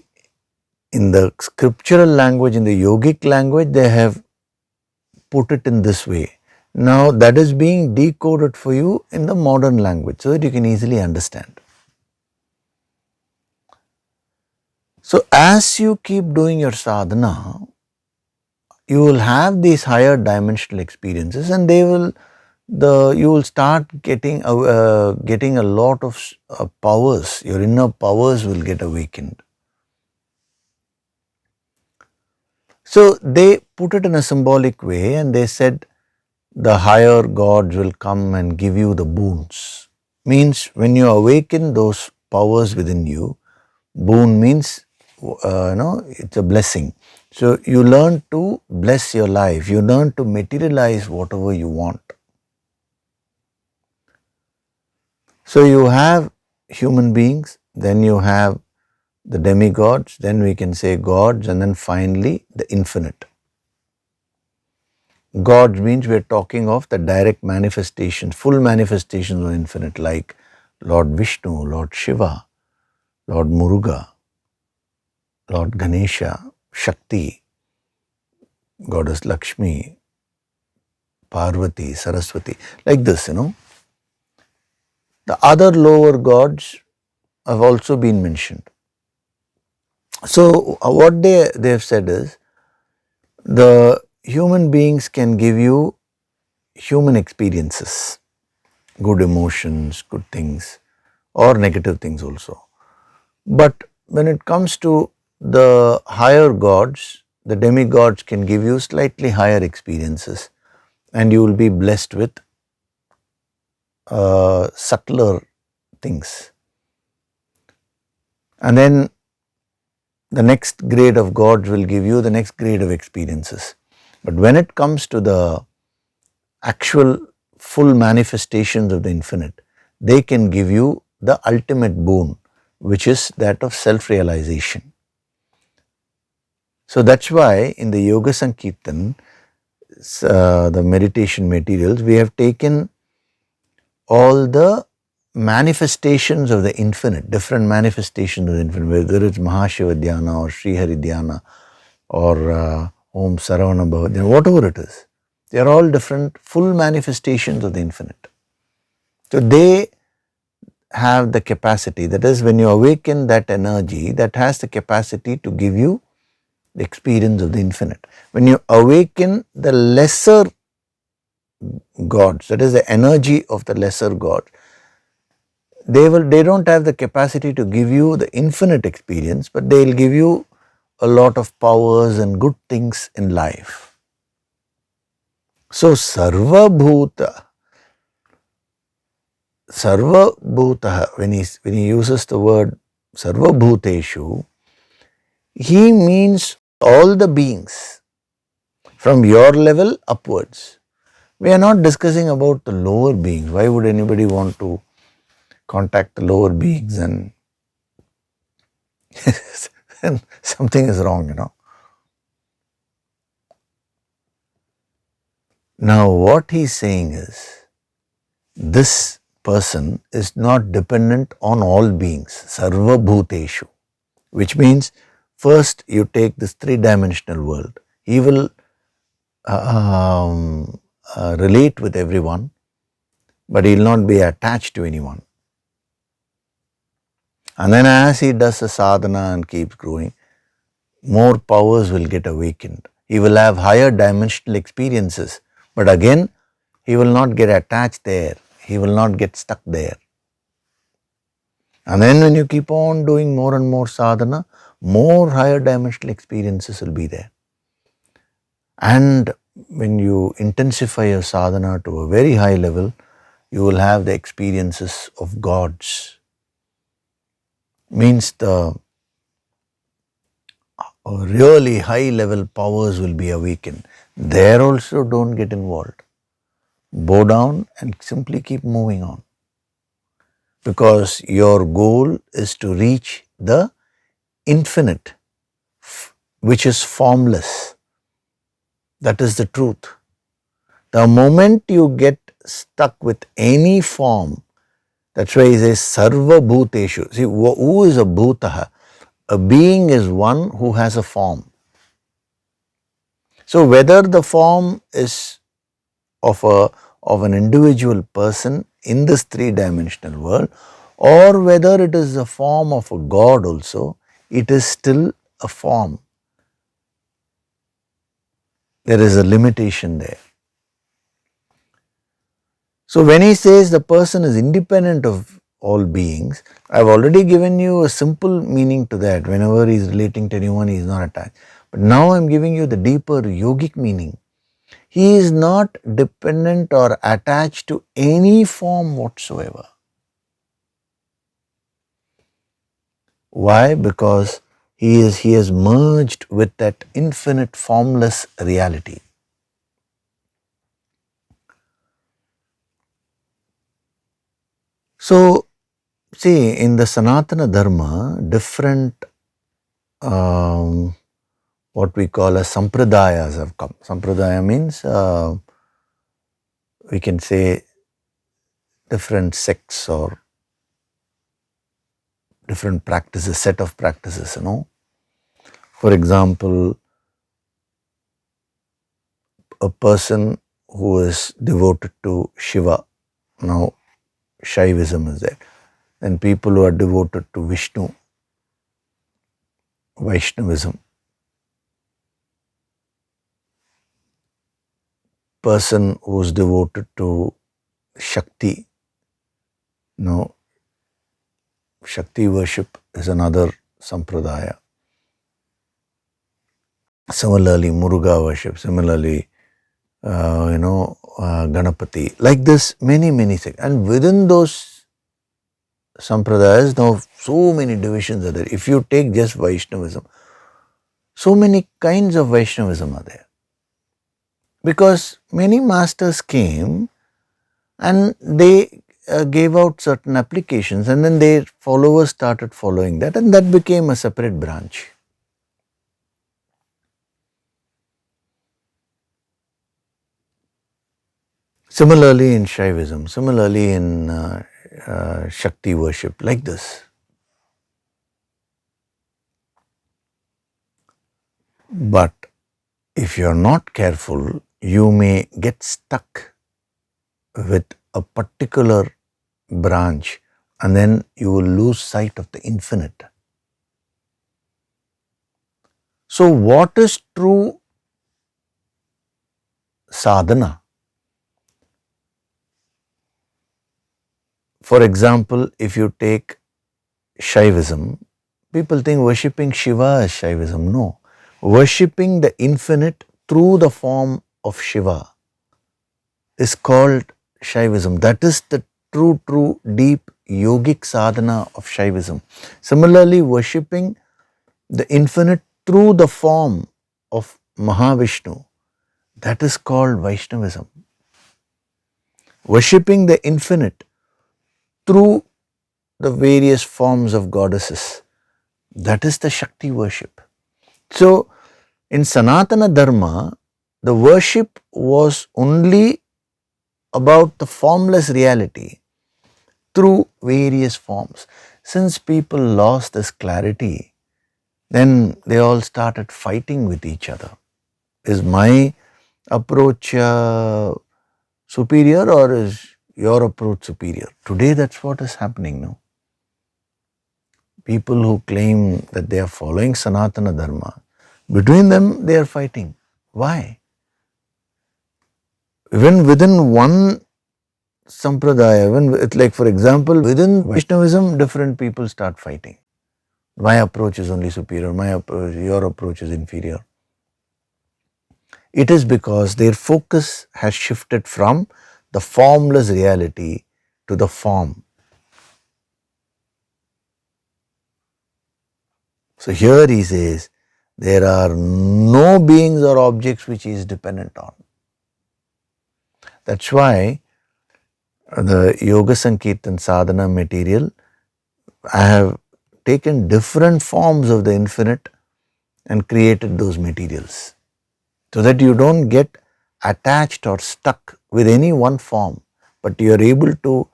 in the scriptural language, in the yogic language, they have put it in this way. Now that is being decoded for you in the modern language so that you can easily understand. So as you keep doing your sadhana, you will have these higher dimensional experiences, and you will start getting a lot of powers. Your inner powers will get awakened. So they put it in a symbolic way, and they said the higher gods will come and give you the boons. Means when you awaken those powers within you, boon means it's a blessing. So you learn to bless your life. You learn to materialize whatever you want. So you have human beings, then you have the demigods, then we can say gods, and then finally the infinite. God means we are talking of the direct manifestations, full manifestations of infinite, like Lord Vishnu, Lord Shiva, Lord Muruga, Lord Ganesha, Shakti, Goddess Lakshmi, Parvati, Saraswati, like this, The other lower gods have also been mentioned. So what they have said is, the human beings can give you human experiences, good emotions, good things, or negative things also. But when it comes to the higher gods, the demigods can give you slightly higher experiences, and you will be blessed with subtler things. And then the next grade of gods will give you the next grade of experiences. But when it comes to the actual full manifestations of the infinite, they can give you the ultimate boon, which is that of self-realization. So that's why in the Yoga Sankirtan, the meditation materials, we have taken all the manifestations of the infinite, different manifestations of the infinite, whether it's Mahashiva Dhyana or Srihari Dhyana or Om Saravana Bhava Dhyana, whatever it is. They are all different full manifestations of the infinite. So they have the capacity, that is, when you awaken that energy, that has the capacity to give you the experience of the infinite. When you awaken the lesser gods, that is the energy of the lesser god, they don't have the capacity to give you the infinite experience, but they'll give you a lot of powers and good things in life. So Sarva Bhutaha, when he uses the word Sarva Bhuteshu, he means all the beings from your level upwards. We are not discussing about the lower beings. Why would anybody want to contact the lower beings and something is wrong, Now what he's saying is, this person is not dependent on all beings, Sarva Bhuteshu, which means first you take this three-dimensional world. He will relate with everyone, but he will not be attached to anyone. And then as he does the sadhana and keeps growing, more powers will get awakened. He will have higher dimensional experiences, but again, he will not get attached there. He will not get stuck there. And then when you keep on doing more and more sadhana, more higher dimensional experiences will be there. And when you intensify your sadhana to a very high level, you will have the experiences of gods. Means the really high level powers will be awakened. There also don't get involved. Bow down and simply keep moving on. Because your goal is to reach the infinite, which is formless. That is the truth. The moment you get stuck with any form, that's why he says Sarva Bhuteshu. See, who is a Bhutaha? A being is one who has a form. So whether the form is of an individual person in this three-dimensional world, or whether it is the form of a god also, it is still a form. There is a limitation there. So when he says the person is independent of all beings, I have already given you a simple meaning to that. Whenever he is relating to anyone, he is not attached. But now I am giving you the deeper yogic meaning. He is not dependent or attached to any form whatsoever. Why? Because he has merged with that infinite formless reality. So, see, in the Sanatana Dharma, different what we call as sampradayas have come. Sampradaya means we can say different sects or different practices, set of practices, For example, a person who is devoted to Shiva, now Shaivism is there. Then people who are devoted to Vishnu, Vaishnavism. Person who is devoted to Shakti, Shakti worship is another sampradaya. Similarly, Muruga worship, similarly, Ganapati. Like this, many things. And within those sampradayas, now so many divisions are there. If you take just Vaishnavism, so many kinds of Vaishnavism are there. Because many masters came and they gave out certain applications, and then their followers started following that, and that became a separate branch. Similarly in Shaivism, similarly in Shakti worship, like this. But if you are not careful, you may get stuck with a particular branch, and then you will lose sight of the infinite. So what is true sadhana? For example, if you take Shaivism, people think worshipping Shiva is Shaivism. No. Worshipping the infinite through the form of Shiva is called Shaivism. That is the true, deep yogic sadhana of Shaivism. Similarly, worshipping the infinite through the form of Mahavishnu, that is called Vaishnavism. Worshipping the infinite through the various forms of goddesses, that is the Shakti worship. So, in Sanatana Dharma, the worship was only about the formless reality through various forms. Since people lost this clarity, then they all started fighting with each other. Is my approach superior or is your approach superior? Today that's what is happening now. People who claim that they are following Sanatana Dharma, between them they are fighting. Why? Even within one sampradaya, even it's like for example, within Vaishnavism, different people start fighting. My approach is only superior, your approach is inferior. It is because their focus has shifted from the formless reality to the form. So here he says, there are no beings or objects which he is dependent on. That's why the Yoga Sankirtan Sadhana material, I have taken different forms of the infinite and created those materials, so that you don't get attached or stuck with any one form, but you are able to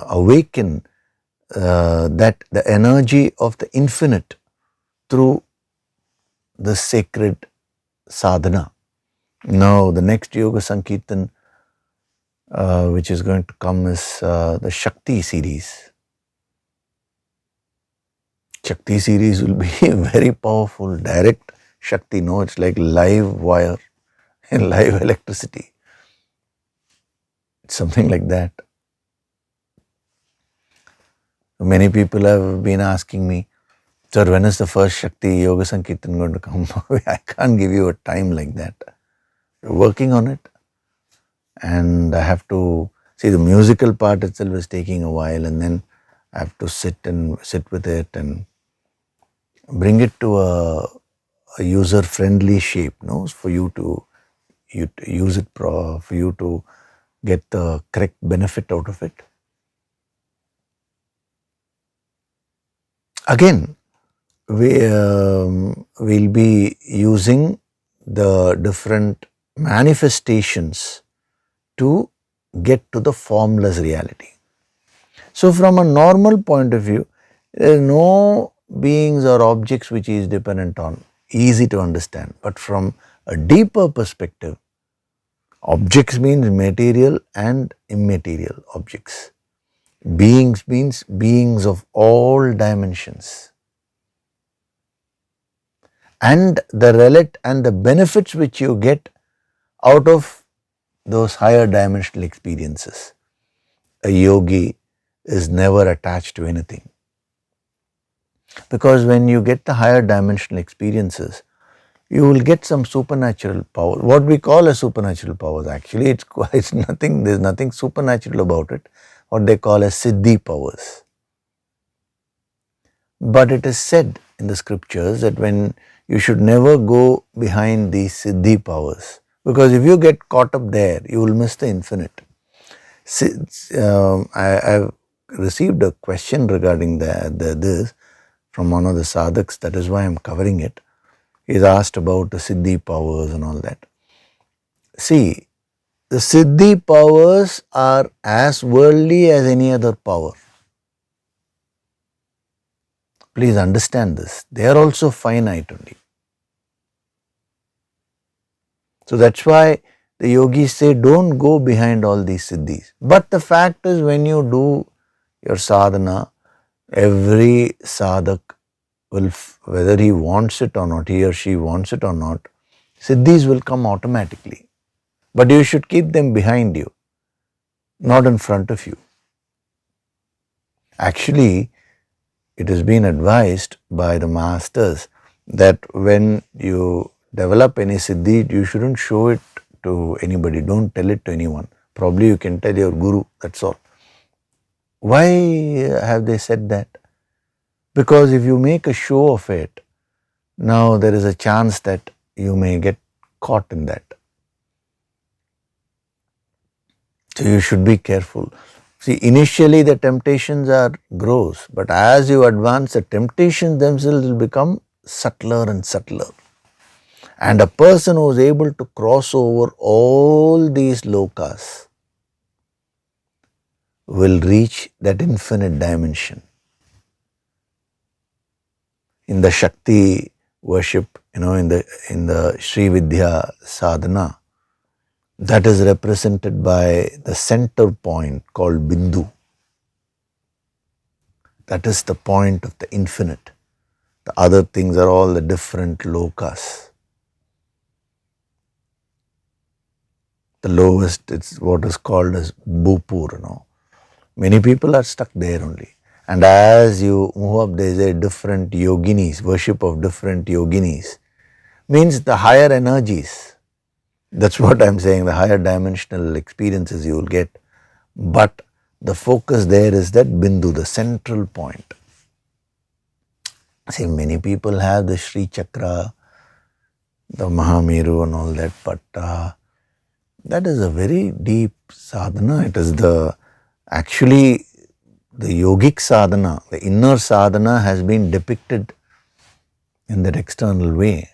awaken that the energy of the infinite through the sacred sadhana. Now the next Yoga Sankirtan which is going to come is the Shakti series. Shakti series will be very powerful, direct Shakti, no, it's like live wire and live electricity. It's something like that. Many people have been asking me, sir, when is the first Shakti Yoga Sankirtan going to come? I can't give you a time like that. We're working on it. And I have to see the musical part itself is taking a while, and then I have to sit with it and bring it to a user-friendly shape, no, for you to use it, for you to get the correct benefit out of it. Again, we'll be using the different manifestations to get to the formless reality. So from a normal point of view, there are no beings or objects which he is dependent on. Easy to understand. But from a deeper perspective, objects means material and immaterial objects. Beings means beings of all dimensions. And the benefits which you get out of those higher dimensional experiences. A yogi is never attached to anything. Because when you get the higher dimensional experiences, you will get some supernatural power. What we call as supernatural powers, actually, it's nothing, there's nothing supernatural about it. What they call as siddhi powers. But it is said in the scriptures that when you should never go behind these siddhi powers, because if you get caught up there, you will miss the infinite. I've received a question regarding this from one of the sadhaks, that is why I'm covering it. He's asked about the siddhi powers and all that. See, the siddhi powers are as worldly as any other power. Please understand this. They are also finite only. So that's why the yogis say don't go behind all these siddhis. But the fact is, when you do your sadhana, every sadhak will, whether he wants it or not, he or she wants it or not, siddhis will come automatically. But you should keep them behind you, not in front of you. Actually, it has been advised by the masters that when you develop any siddhi, you shouldn't show it to anybody. Don't tell it to anyone. Probably you can tell your guru, that's all. Why have they said that? Because if you make a show of it, now there is a chance that you may get caught in that. So you should be careful. See, initially the temptations are gross, but as you advance, the temptations themselves will become subtler and subtler. And a person who is able to cross over all these lokas will reach that infinite dimension. In the Shakti worship, in the Sri Vidya sadhana, that is represented by the center point called Bindu. That is the point of the infinite. The other things are all the different lokas. The lowest, it's what is called as Bhupur, Many people are stuck there only. And as you move up, there is a different yoginis, worship of different yoginis. Means the higher energies. That's what I'm saying, the higher dimensional experiences you will get. But the focus there is that Bindu, the central point. See, many people have the Sri Chakra, the Mahameru and all that, but that is a very deep sadhana. It is actually the yogic sadhana, the inner sadhana has been depicted in that external way.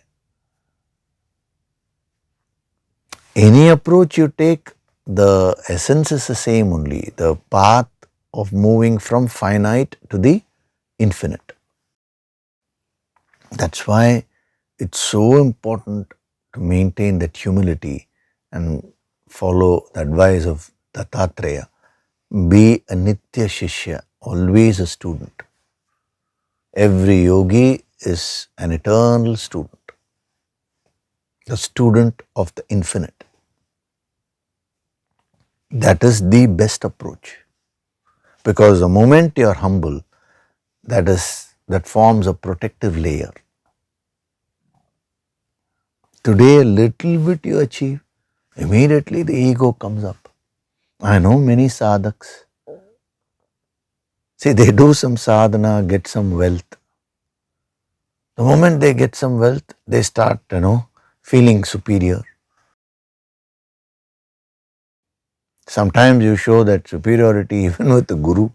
Any approach you take, the essence is the same only, the path of moving from finite to the infinite. That's why it's so important to maintain that humility and follow the advice of Dattatreya. Be a Nitya Shishya, always a student. Every yogi is an eternal student, the student of the infinite. That is the best approach. Because the moment you are humble, that forms a protective layer. Today, a little bit you achieve, immediately the ego comes up. I know many sadhaks. See, they do some sadhana, get some wealth. The moment they get some wealth, they start, feeling superior. Sometimes you show that superiority even with the guru.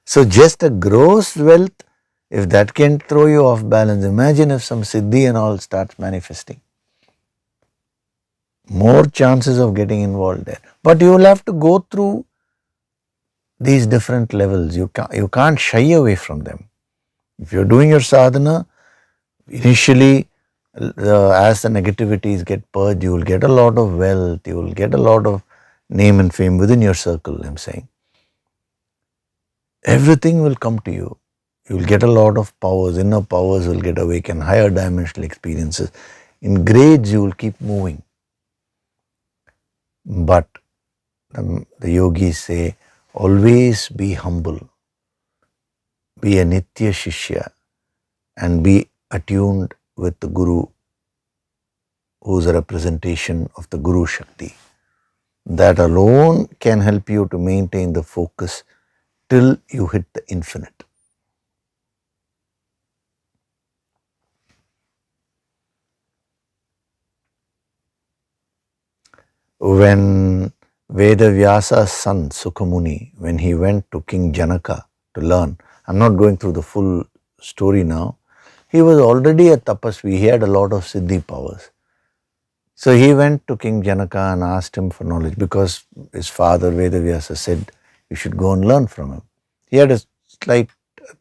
So just a gross wealth, if that can throw you off balance, imagine if some siddhi and all starts manifesting. More chances of getting involved there. But you will have to go through these different levels. You can't shy away from them. If you're doing your sadhana, initially as the negativities get purged, you will get a lot of wealth, you will get a lot of name and fame within your circle, I'm saying. Everything will come to you. You will get a lot of powers, inner powers will get awakened, higher dimensional experiences. In grades, you will keep moving. But the yogis say, always be humble, be a Nitya Shishya, and be attuned with the Guru, who is a representation of the Guru Shakti. That alone can help you to maintain the focus till you hit the infinite. When Vedavyasa's son Sukhamuni, when he went to King Janaka to learn, I'm not going through the full story now, he was already a tapasvi, he had a lot of siddhi powers. So he went to King Janaka and asked him for knowledge because his father Vedavyasa said, you should go and learn from him. He had a slight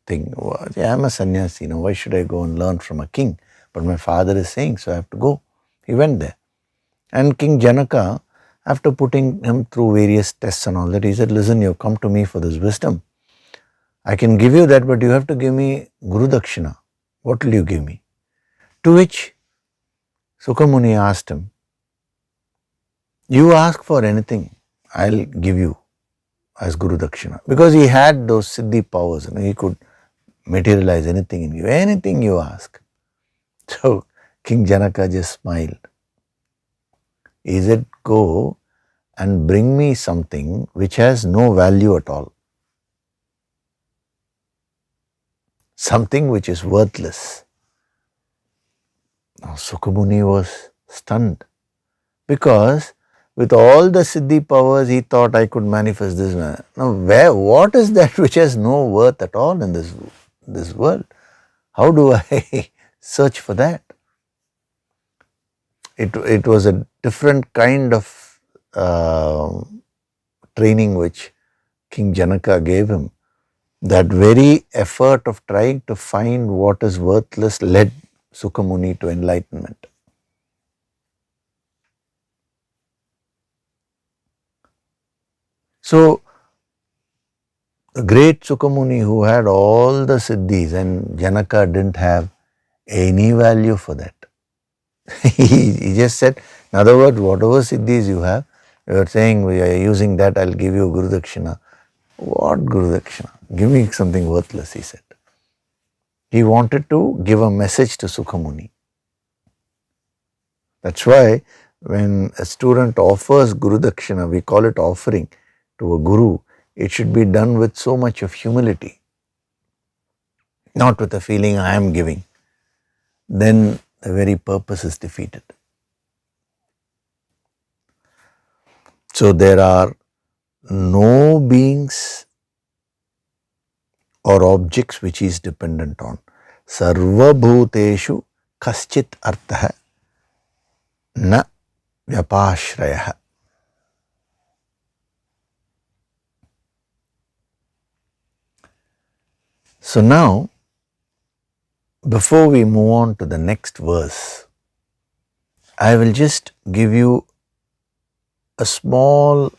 thing, I'm a sannyasi, why should I go and learn from a king? But my father is saying, so I have to go. He went there. And King Janaka, after putting him through various tests and all that, he said, listen, you've come to me for this wisdom. I can give you that, but you have to give me Guru Dakshina. What will you give me? To which Sukamuni asked him, you ask for anything, I'll give you as Guru Dakshina. Because he had those Siddhi powers, he could materialize anything in you, anything you ask. So King Janaka just smiled. He said, go and bring me something which has no value at all. Something which is worthless. Now Sukamuni was stunned because with all the Siddhi powers he thought I could manifest this. Now what is that which has no worth at all in this world? How do I search for that? It was a different kind of training which King Janaka gave him. That very effort of trying to find what is worthless led Sukamuni to enlightenment. So, the great Sukamuni who had all the siddhis and Janaka didn't have any value for that. he just said, in other words, whatever siddhis you have, you are saying we are using that, I'll give you Guru Dakshina. What Guru Dakshina? Give me something worthless, he said. He wanted to give a message to Sukamuni. That's why when a student offers Guru Dakshina, we call it offering to a Guru, it should be done with so much of humility, not with a feeling I am giving. Then the very purpose is defeated. So there are no beings or objects which he is dependent on. Sarva bhuteshu kaschit artha na vyapashrayah. So now, before we move on to the next verse, I will just give you a small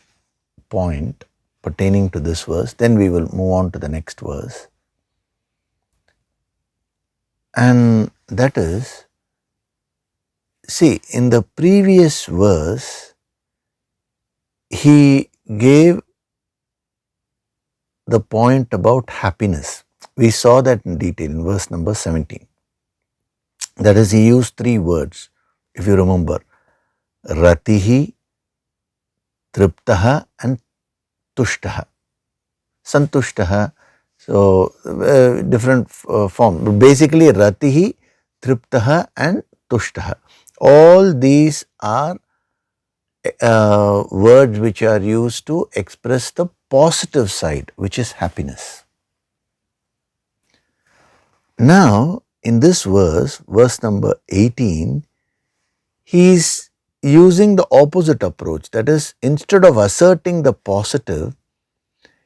point pertaining to this verse, then we will move on to the next verse. And that is, see, in the previous verse, he gave the point about happiness. We saw that in detail in verse number 17. That is, he used three words, if you remember, ratihi, triptaha and tushtaha. Santushtaha, so different form. Basically, ratihi, triptaha and tushtaha. All these are words which are used to express the positive side, which is happiness. Now, in this verse, verse number 18, he is using the opposite approach. That is, instead of asserting the positive,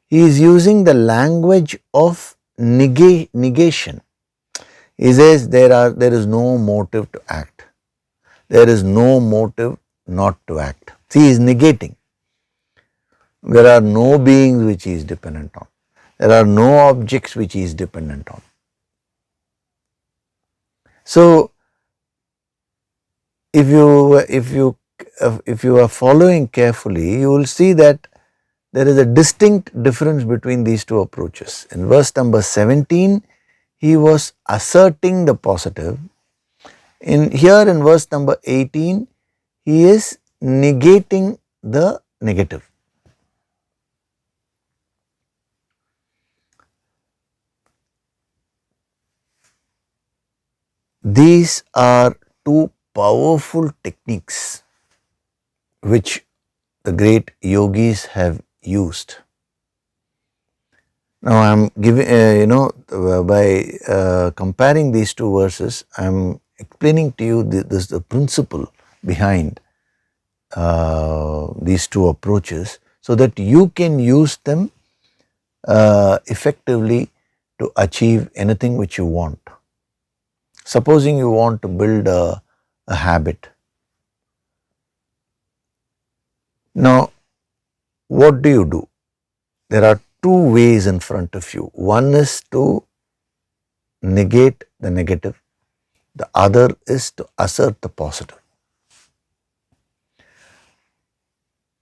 he is using the language of negation. He says there is no motive to act. There is no motive not to act. See, he is negating. There are no beings which he is dependent on. There are no objects which he is dependent on. So, if you are following carefully, you will see that there is a distinct difference between these two approaches. In verse number 17, he was asserting the positive. In verse number 18, he is negating the negative. These are two powerful techniques which the great yogis have used. Now I am giving, by comparing these two verses, I am explaining to you the principle behind these two approaches so that you can use them effectively to achieve anything which you want. Supposing you want to build a habit. Now, what do? There are two ways in front of you. One is to negate the negative. The other is to assert the positive.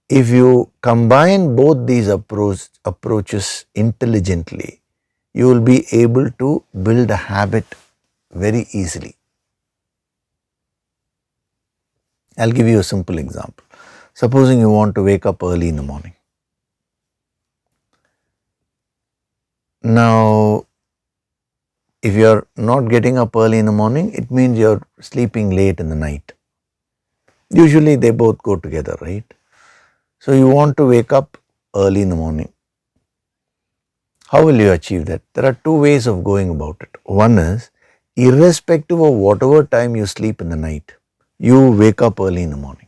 If you combine both these approaches intelligently, you will be able to build a habit very easily. I'll give you a simple example. Supposing you want to wake up early in the morning. Now, if you're not getting up early in the morning, it means you're sleeping late in the night. Usually they both go together, right? So you want to wake up early in the morning. How will you achieve that? There are two ways of going about it. One is, irrespective of whatever time you sleep in the night, you wake up early in the morning.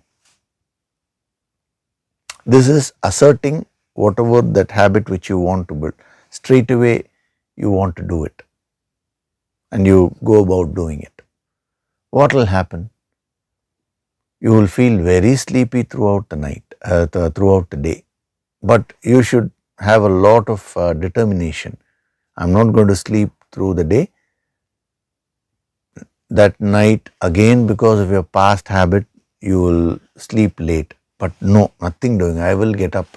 This is asserting whatever that habit which you want to build. Straight away you want to do it and you go about doing it. What will happen? You will feel very sleepy throughout the night, throughout the day. But you should have a lot of determination. I'm not going to sleep through the day. That night, again, because of your past habit, you will sleep late. But no, nothing doing. I will get up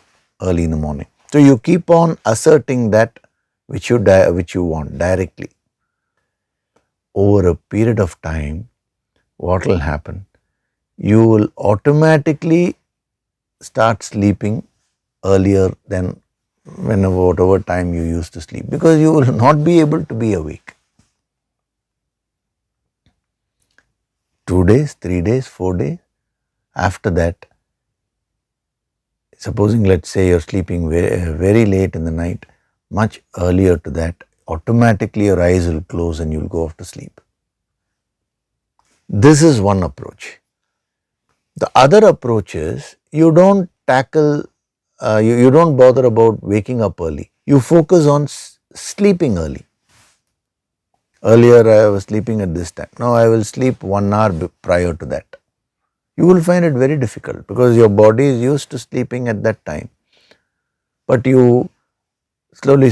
early in the morning. So you keep on asserting that which you want directly. Over a period of time, what will happen? You will automatically start sleeping earlier than whatever time you used to sleep, because you will not be able to be awake. 2 days, 3 days, 4 days. After that, supposing let's say you're sleeping very late in the night, much earlier to that, automatically your eyes will close and you'll go off to sleep. This is one approach. The other approach is, you don't tackle, you don't bother about waking up early. You focus on sleeping early. Earlier I was sleeping at this time. Now I will sleep 1 hour prior to that. You will find it very difficult because your body is used to sleeping at that time. But you slowly,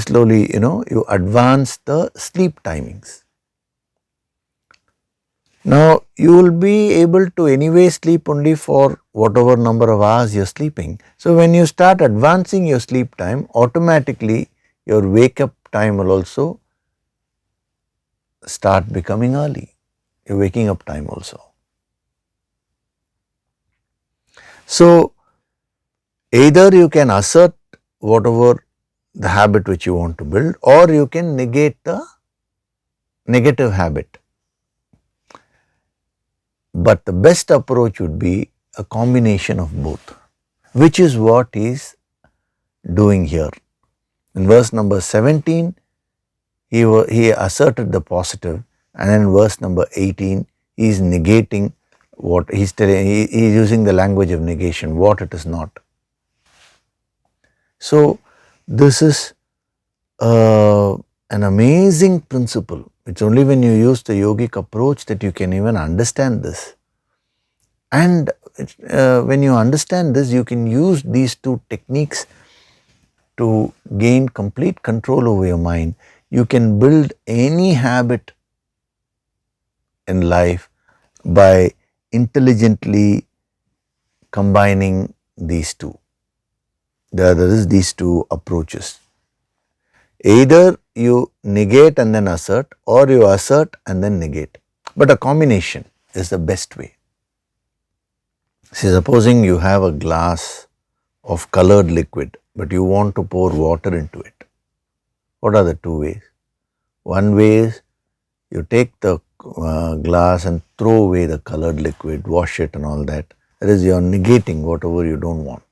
you advance the sleep timings. Now you will be able to anyway sleep only for whatever number of hours you're sleeping. So when you start advancing your sleep time, automatically your wake up time will also start becoming early. Your waking up time also. So either you can assert whatever the habit which you want to build, or you can negate the negative habit. But the best approach would be a combination of both, which is what he is doing here. In verse number 17, he asserted the positive, and then verse number 18, he is negating what he's telling. He is using the language of negation, what it is not. So this is an amazing principle. It's only when you use the yogic approach that you can even understand this. And when you understand this, you can use these two techniques to gain complete control over your mind. You can build any habit in life by intelligently combining these two. There is these two approaches. Either you negate and then assert, or you assert and then negate. But a combination is the best way. See, supposing you have a glass of colored liquid, but you want to pour water into it. What are the two ways? One way is you take the glass and throw away the colored liquid, wash it and all that. That is, you are negating whatever you don't want.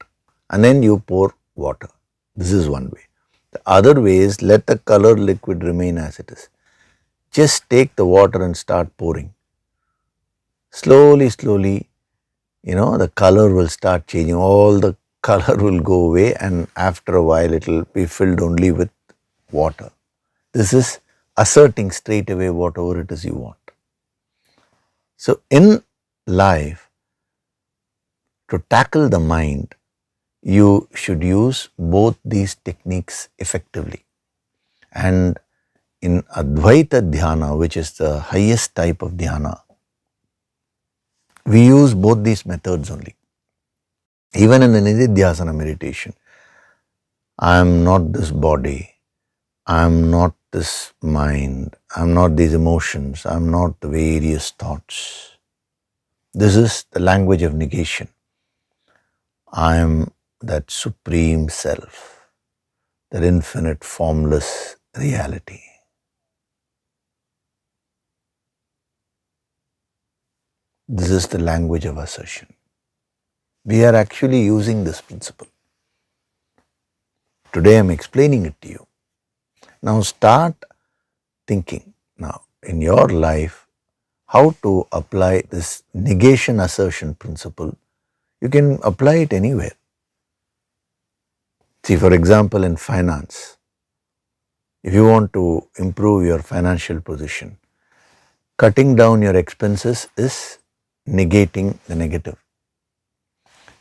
And then you pour water. This is one way. The other way is, let the colored liquid remain as it is. Just take the water and start pouring. Slowly, the color will start changing. All the color will go away, and after a while it will be filled only with water. This is asserting straight away whatever it is you want. So in life, to tackle the mind, you should use both these techniques effectively. And in Advaita Dhyana, which is the highest type of dhyana, we use both these methods only. Even in the Nididhyasana meditation, I am not this body, I am not this mind, I am not these emotions, I am not the various thoughts. This is the language of negation. I am that supreme self, that infinite formless reality. This is the language of assertion. We are actually using this principle. Today I am explaining it to you. Now start thinking now in your life how to apply this negation assertion principle. You can apply it anywhere. See, for example, in finance, if you want to improve your financial position, cutting down your expenses is negating the negative.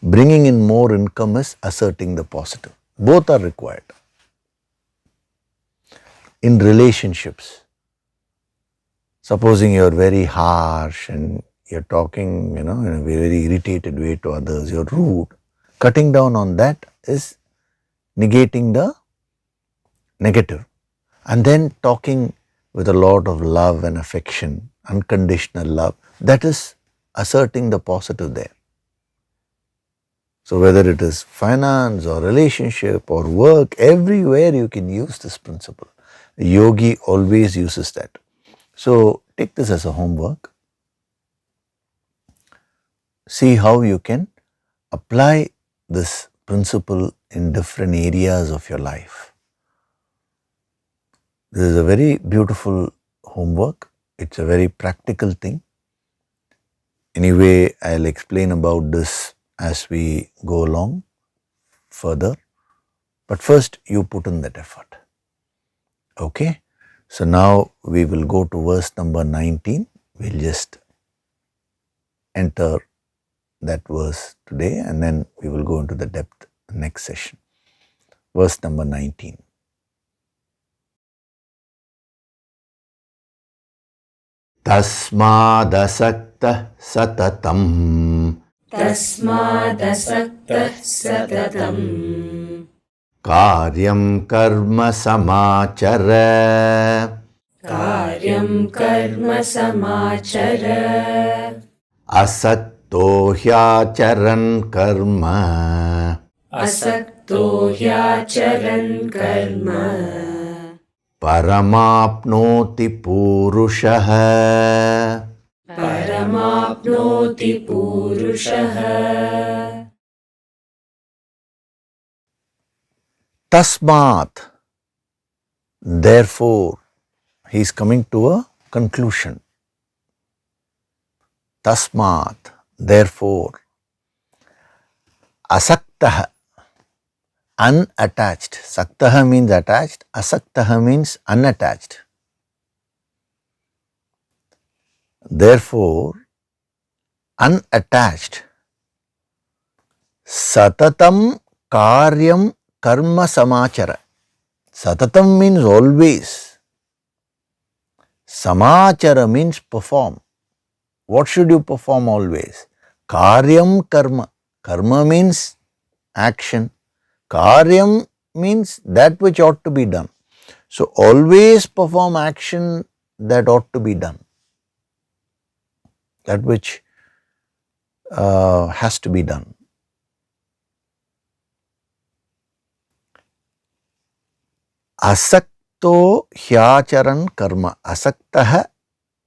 Bringing in more income is asserting the positive. Both are required. In relationships, supposing you're very harsh and you're talking, in a very irritated way to others, you're rude, cutting down on that is negating the negative. And then talking with a lot of love and affection, unconditional love, that is asserting the positive there. So whether it is finance or relationship or work, everywhere you can use this principle. A yogi always uses that. So take this as a homework. See how you can apply this principle in different areas of your life. This is a very beautiful homework. It's a very practical thing. Anyway, I'll explain about this as we go along further. But first, you put in that effort. Okay? So now we will go to verse number 19. We'll just enter that verse today and then we will go into the depth next session. Verse number 19. Tasmadasakta satatam Tasmadasakta satatam karyam karma samachara karyam karma samachara asatto hyacharan karma asakto hyacharan karma paramapnoti purushaha paramapnoti purushaha tasmat. Therefore, he is coming to a conclusion. Tasmat, therefore, asaktaha, unattached. Saktaha means attached, asaktaha means unattached. Therefore, unattached, satatam karyam karma samachara. Satatam means always. Samachara means perform. What should you perform always? Karyam karma. Karma means action. Karyam means that which ought to be done. So always perform action that ought to be done. That which has to be done. Asakto hyacharan karma. Asaktaha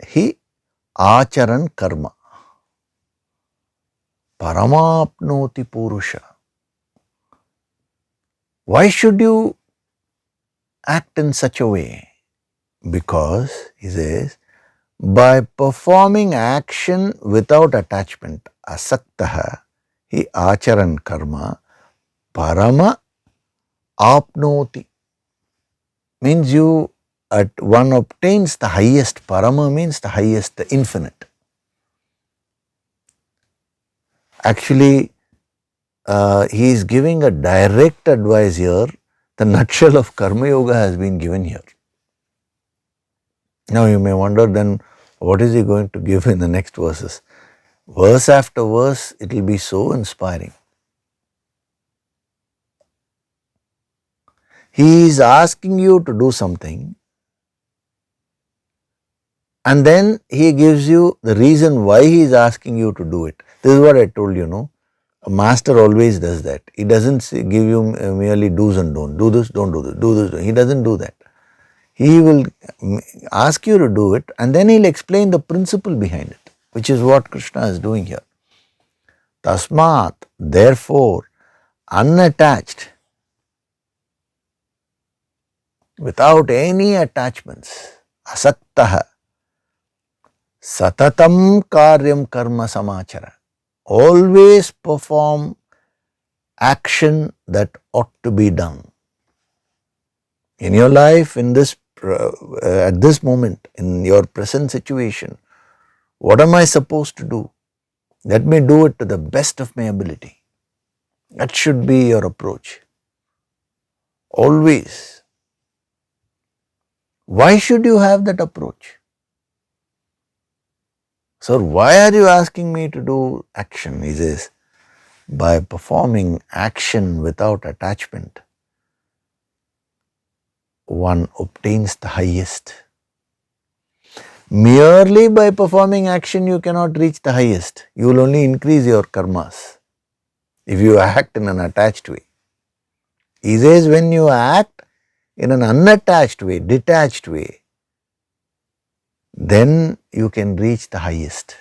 hi acharan karma. Paramapnoti purusha. Why should you act in such a way? Because, he says, by performing action without attachment, asaktaha hi acharan karma, parama apnoti. Means one obtains the highest. Parama means the highest, the infinite. Actually, he is giving a direct advice here. The nutshell of Karma Yoga has been given here. Now you may wonder then what is he going to give in the next verses? Verse after verse, it will be so inspiring. He is asking you to do something, and then he gives you the reason why he is asking you to do it. This is what I told you, no? A master always does that. He doesn't give you merely do's and don'ts. Do this, don't do this, do this. He doesn't do that. He will ask you to do it, and then he'll explain the principle behind it, which is what Krishna is doing here. Tasmat, therefore, unattached, without any attachments, asaktah, satatam karyam karma samachara. Always perform action that ought to be done. In your life, in this at this moment, in your present situation, what am I supposed to do? Let me do it to the best of my ability. That should be your approach. Always. Why should you have that approach? Sir, why are you asking me to do action? He says, by performing action without attachment, one obtains the highest. Merely by performing action, you cannot reach the highest. You will only increase your karmas if you act in an attached way. He says, when you act in an unattached way, detached way, then you can reach the highest.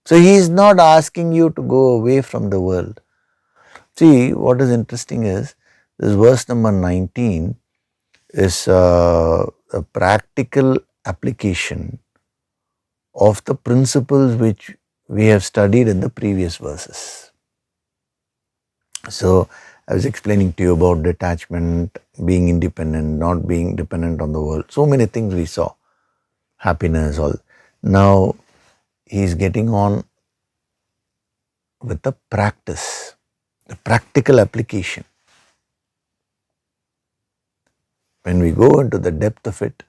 So he is not asking you to go away from the world. See, what is interesting is, this verse number 19 is a practical application of the principles which we have studied in the previous verses. So, I was explaining to you about detachment, being independent, not being dependent on the world. So many things we saw. Happiness, all. Now, he is getting on with the practice, the practical application. When we go into the depth of it,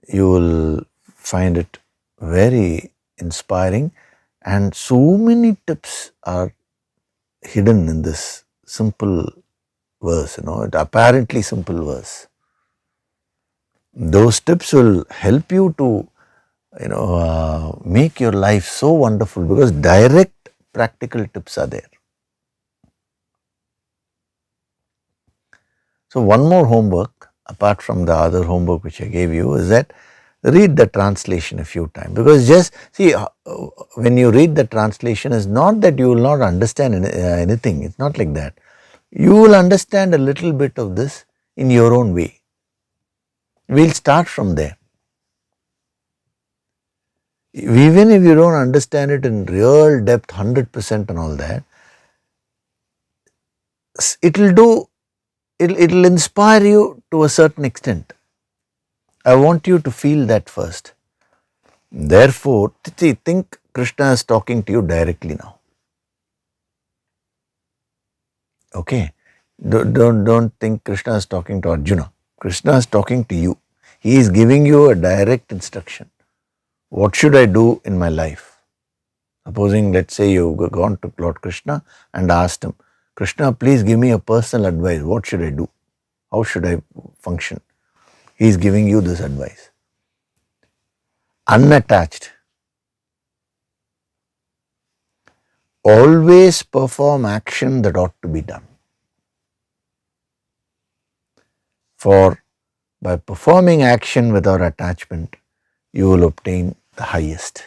you will find it very inspiring, and so many tips are hidden in this simple verse, apparently simple verse. Those tips will help you to, make your life so wonderful, because direct practical tips are there. So one more homework, apart from the other homework which I gave you, is that read the translation a few times, because just see, when you read the translation, it's not that you will not understand anything. It's not like that. You will understand a little bit of this in your own way. We'll start from there. Even if you don't understand it in real depth, 100% and all that, it'll inspire you to a certain extent. I want you to feel that first. Therefore, think Krishna is talking to you directly now. Okay? Don't think Krishna is talking to Arjuna. Krishna is talking to you. He is giving you a direct instruction. What should I do in my life? Supposing, let's say, you've gone to Lord Krishna and asked him, Krishna, please give me a personal advice. What should I do? How should I function? He is giving you this advice. Unattached. Always perform action that ought to be done. For by performing action without attachment, you will obtain the highest.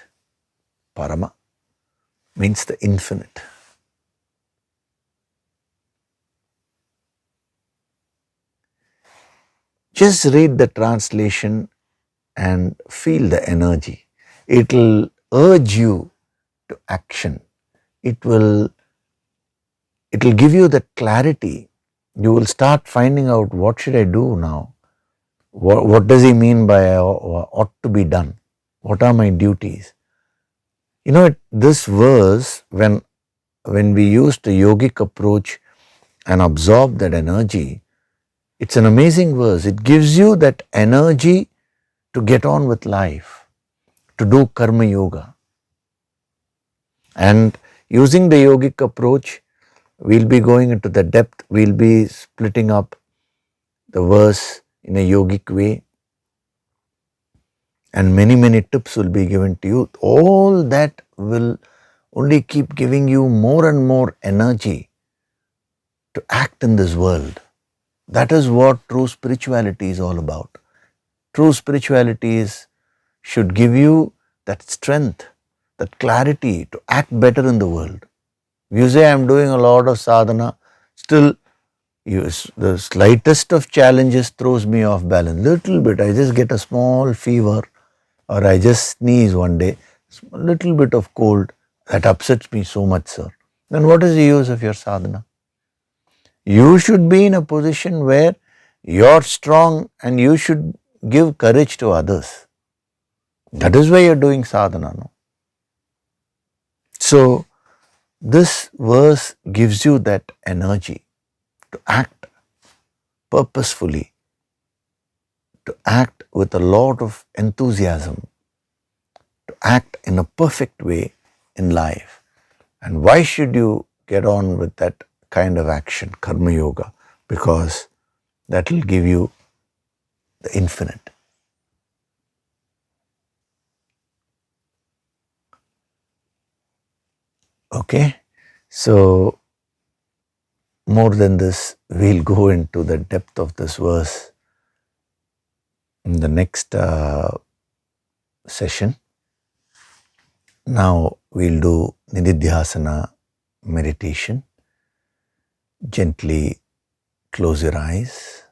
Parama means the infinite. Just read the translation and feel the energy. It will urge you to action. It will give you the clarity. You will start finding out, what should I do now? What does he mean by ought to be done? What are my duties? This verse, when we use the yogic approach and absorb that energy, it's an amazing verse. It gives you that energy to get on with life, to do karma yoga. And using the yogic approach, we'll be going into the depth, we'll be splitting up the verse in a yogic way, and many tips will be given to you. All that will only keep giving you more and more energy to act in this world. That is what true spirituality is all about. True spirituality should give you that strength, that clarity to act better in the world. If you say, I'm doing a lot of sadhana, still the slightest of challenges throws me off balance. Little bit, I just get a small fever or I just sneeze one day, a little bit of cold, that upsets me so much, sir. Then what is the use of your sadhana? You should be in a position where you're strong and you should give courage to others. That is why you're doing sadhana. No? So, this verse gives you that energy to act purposefully, to act with a lot of enthusiasm, to act in a perfect way in life. And why should you get on with that kind of action, karma yoga? Because that will give you the infinite. Okay? So, more than this, we'll go into the depth of this verse in the next session. Now, we'll do Nididhyasana meditation. Gently close your eyes.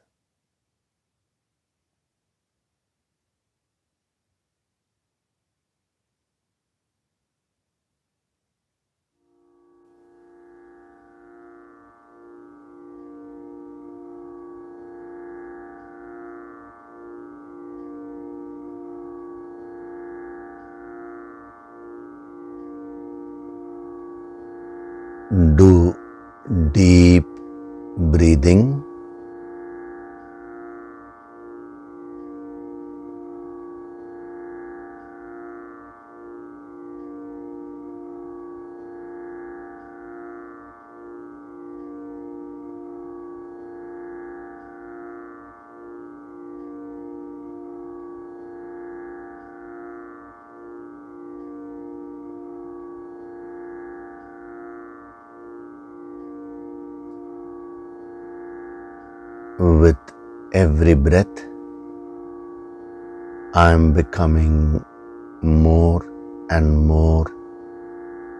Do deep breathing. With every breath, I am becoming more and more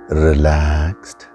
relaxed.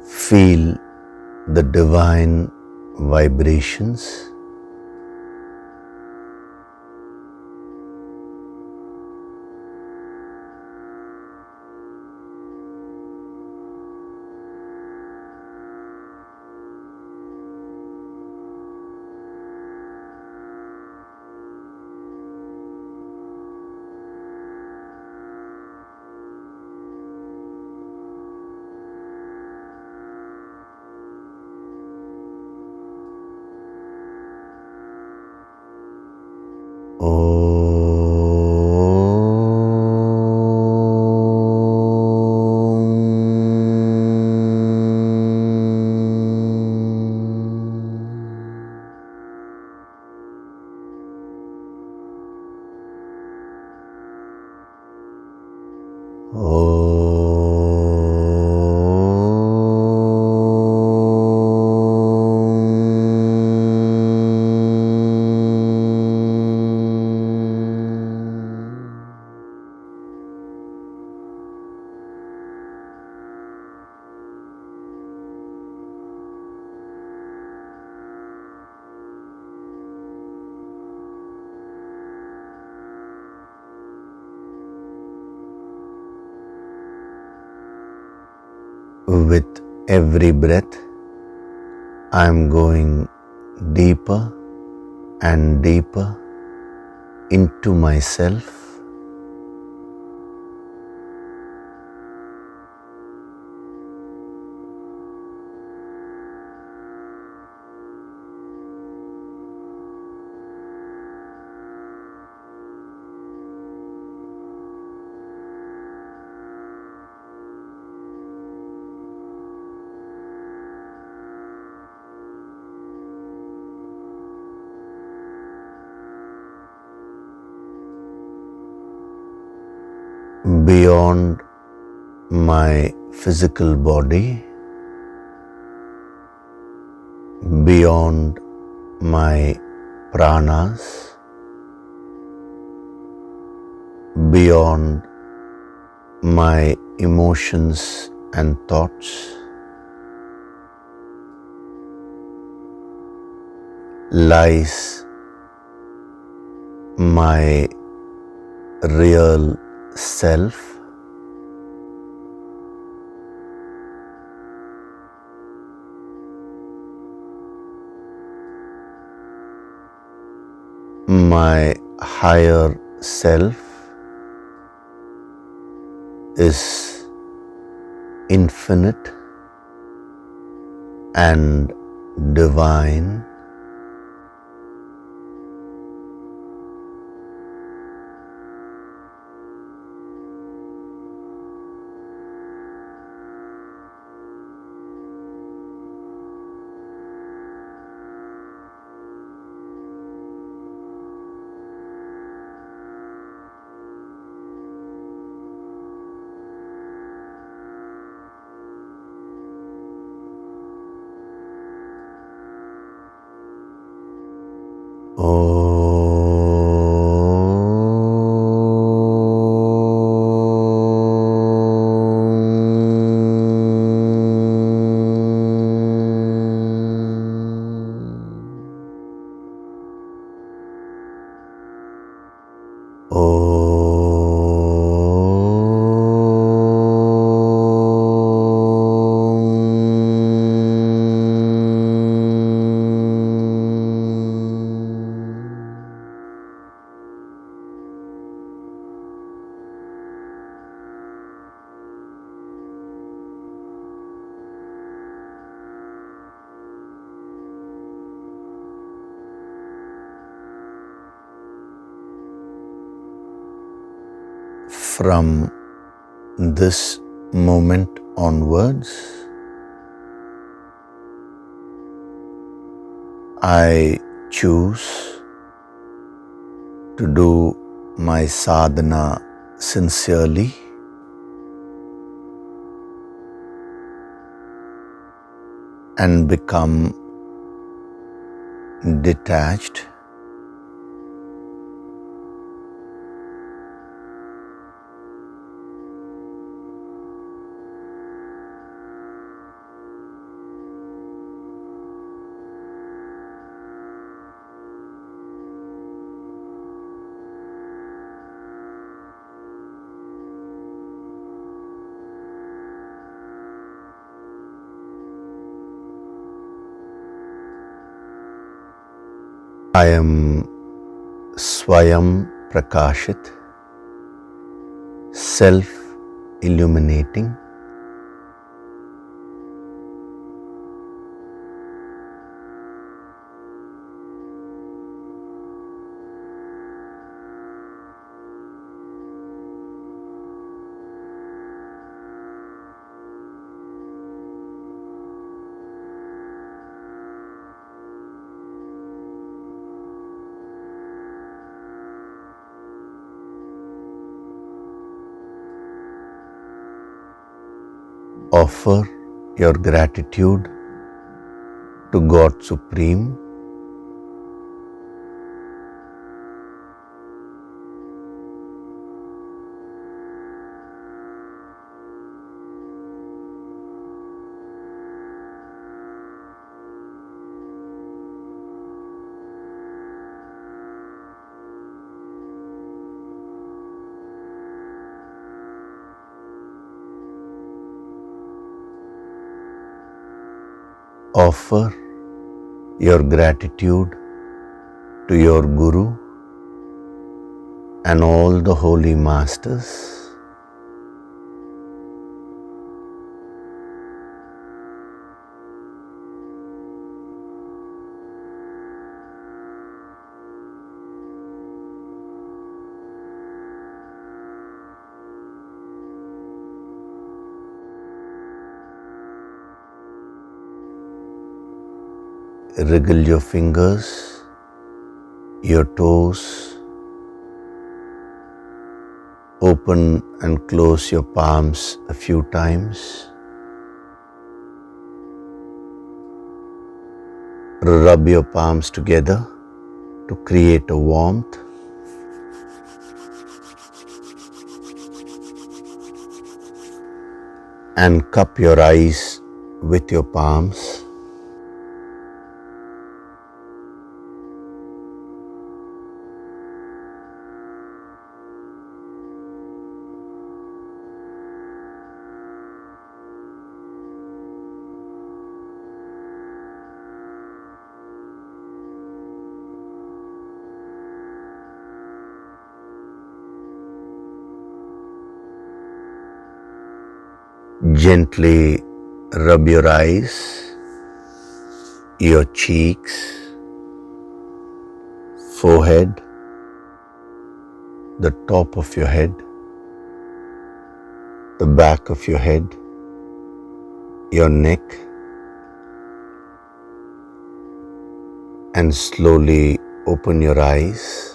Feel the divine vibrations. With every breath, I am going deeper and deeper into myself. Beyond my physical body, beyond my pranas, beyond my emotions and thoughts, lies my real self. My higher self is infinite and divine. From this moment onwards, I choose to do my sadhana sincerely and become detached I am Swayam Prakashit, self-illuminating. Offer your gratitude to God Supreme. Offer your gratitude to your Guru and all the holy masters. Wriggle your fingers, your toes, open and close your palms a few times. Rub your palms together to create a warmth. And cup your eyes with your palms. Gently rub your eyes, your cheeks, forehead, the top of your head, the back of your head, your neck, and slowly open your eyes.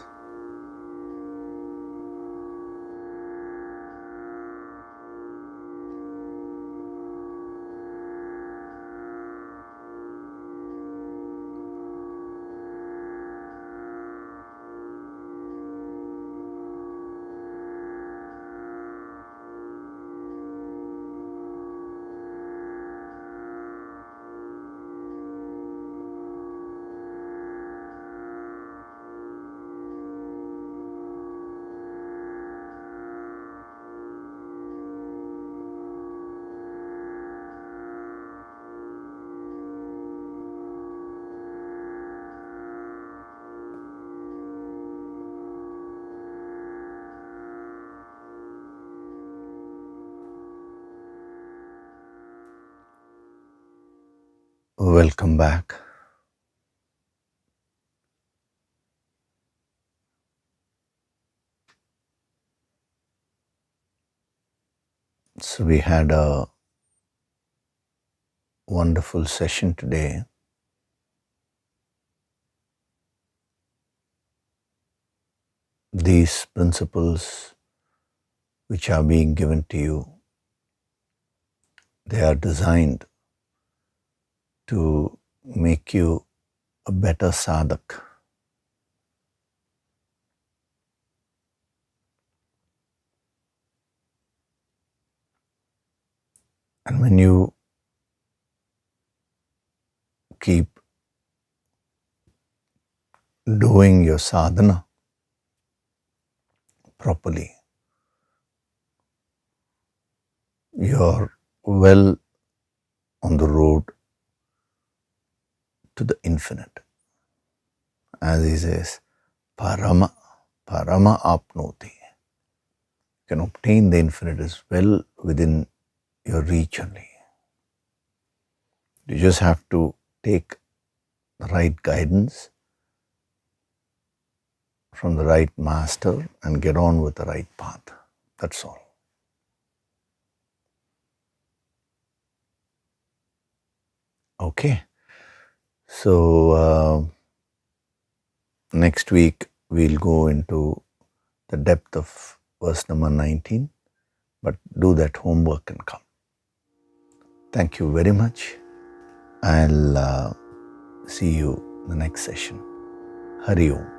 Welcome back. So we had a wonderful session today. These principles which are being given to you, they are designed to make you a better sadhak. And when you keep doing your sadhana properly, you're well on the road to the infinite. As he says, parama apnoti. You can obtain the infinite as well within your reach only. You just have to take the right guidance from the right master and get on with the right path. That's all. Okay. So next week we'll go into the depth of verse number 19, but do that homework and come. Thank you very much. I'll see you in the next session. Hari Om.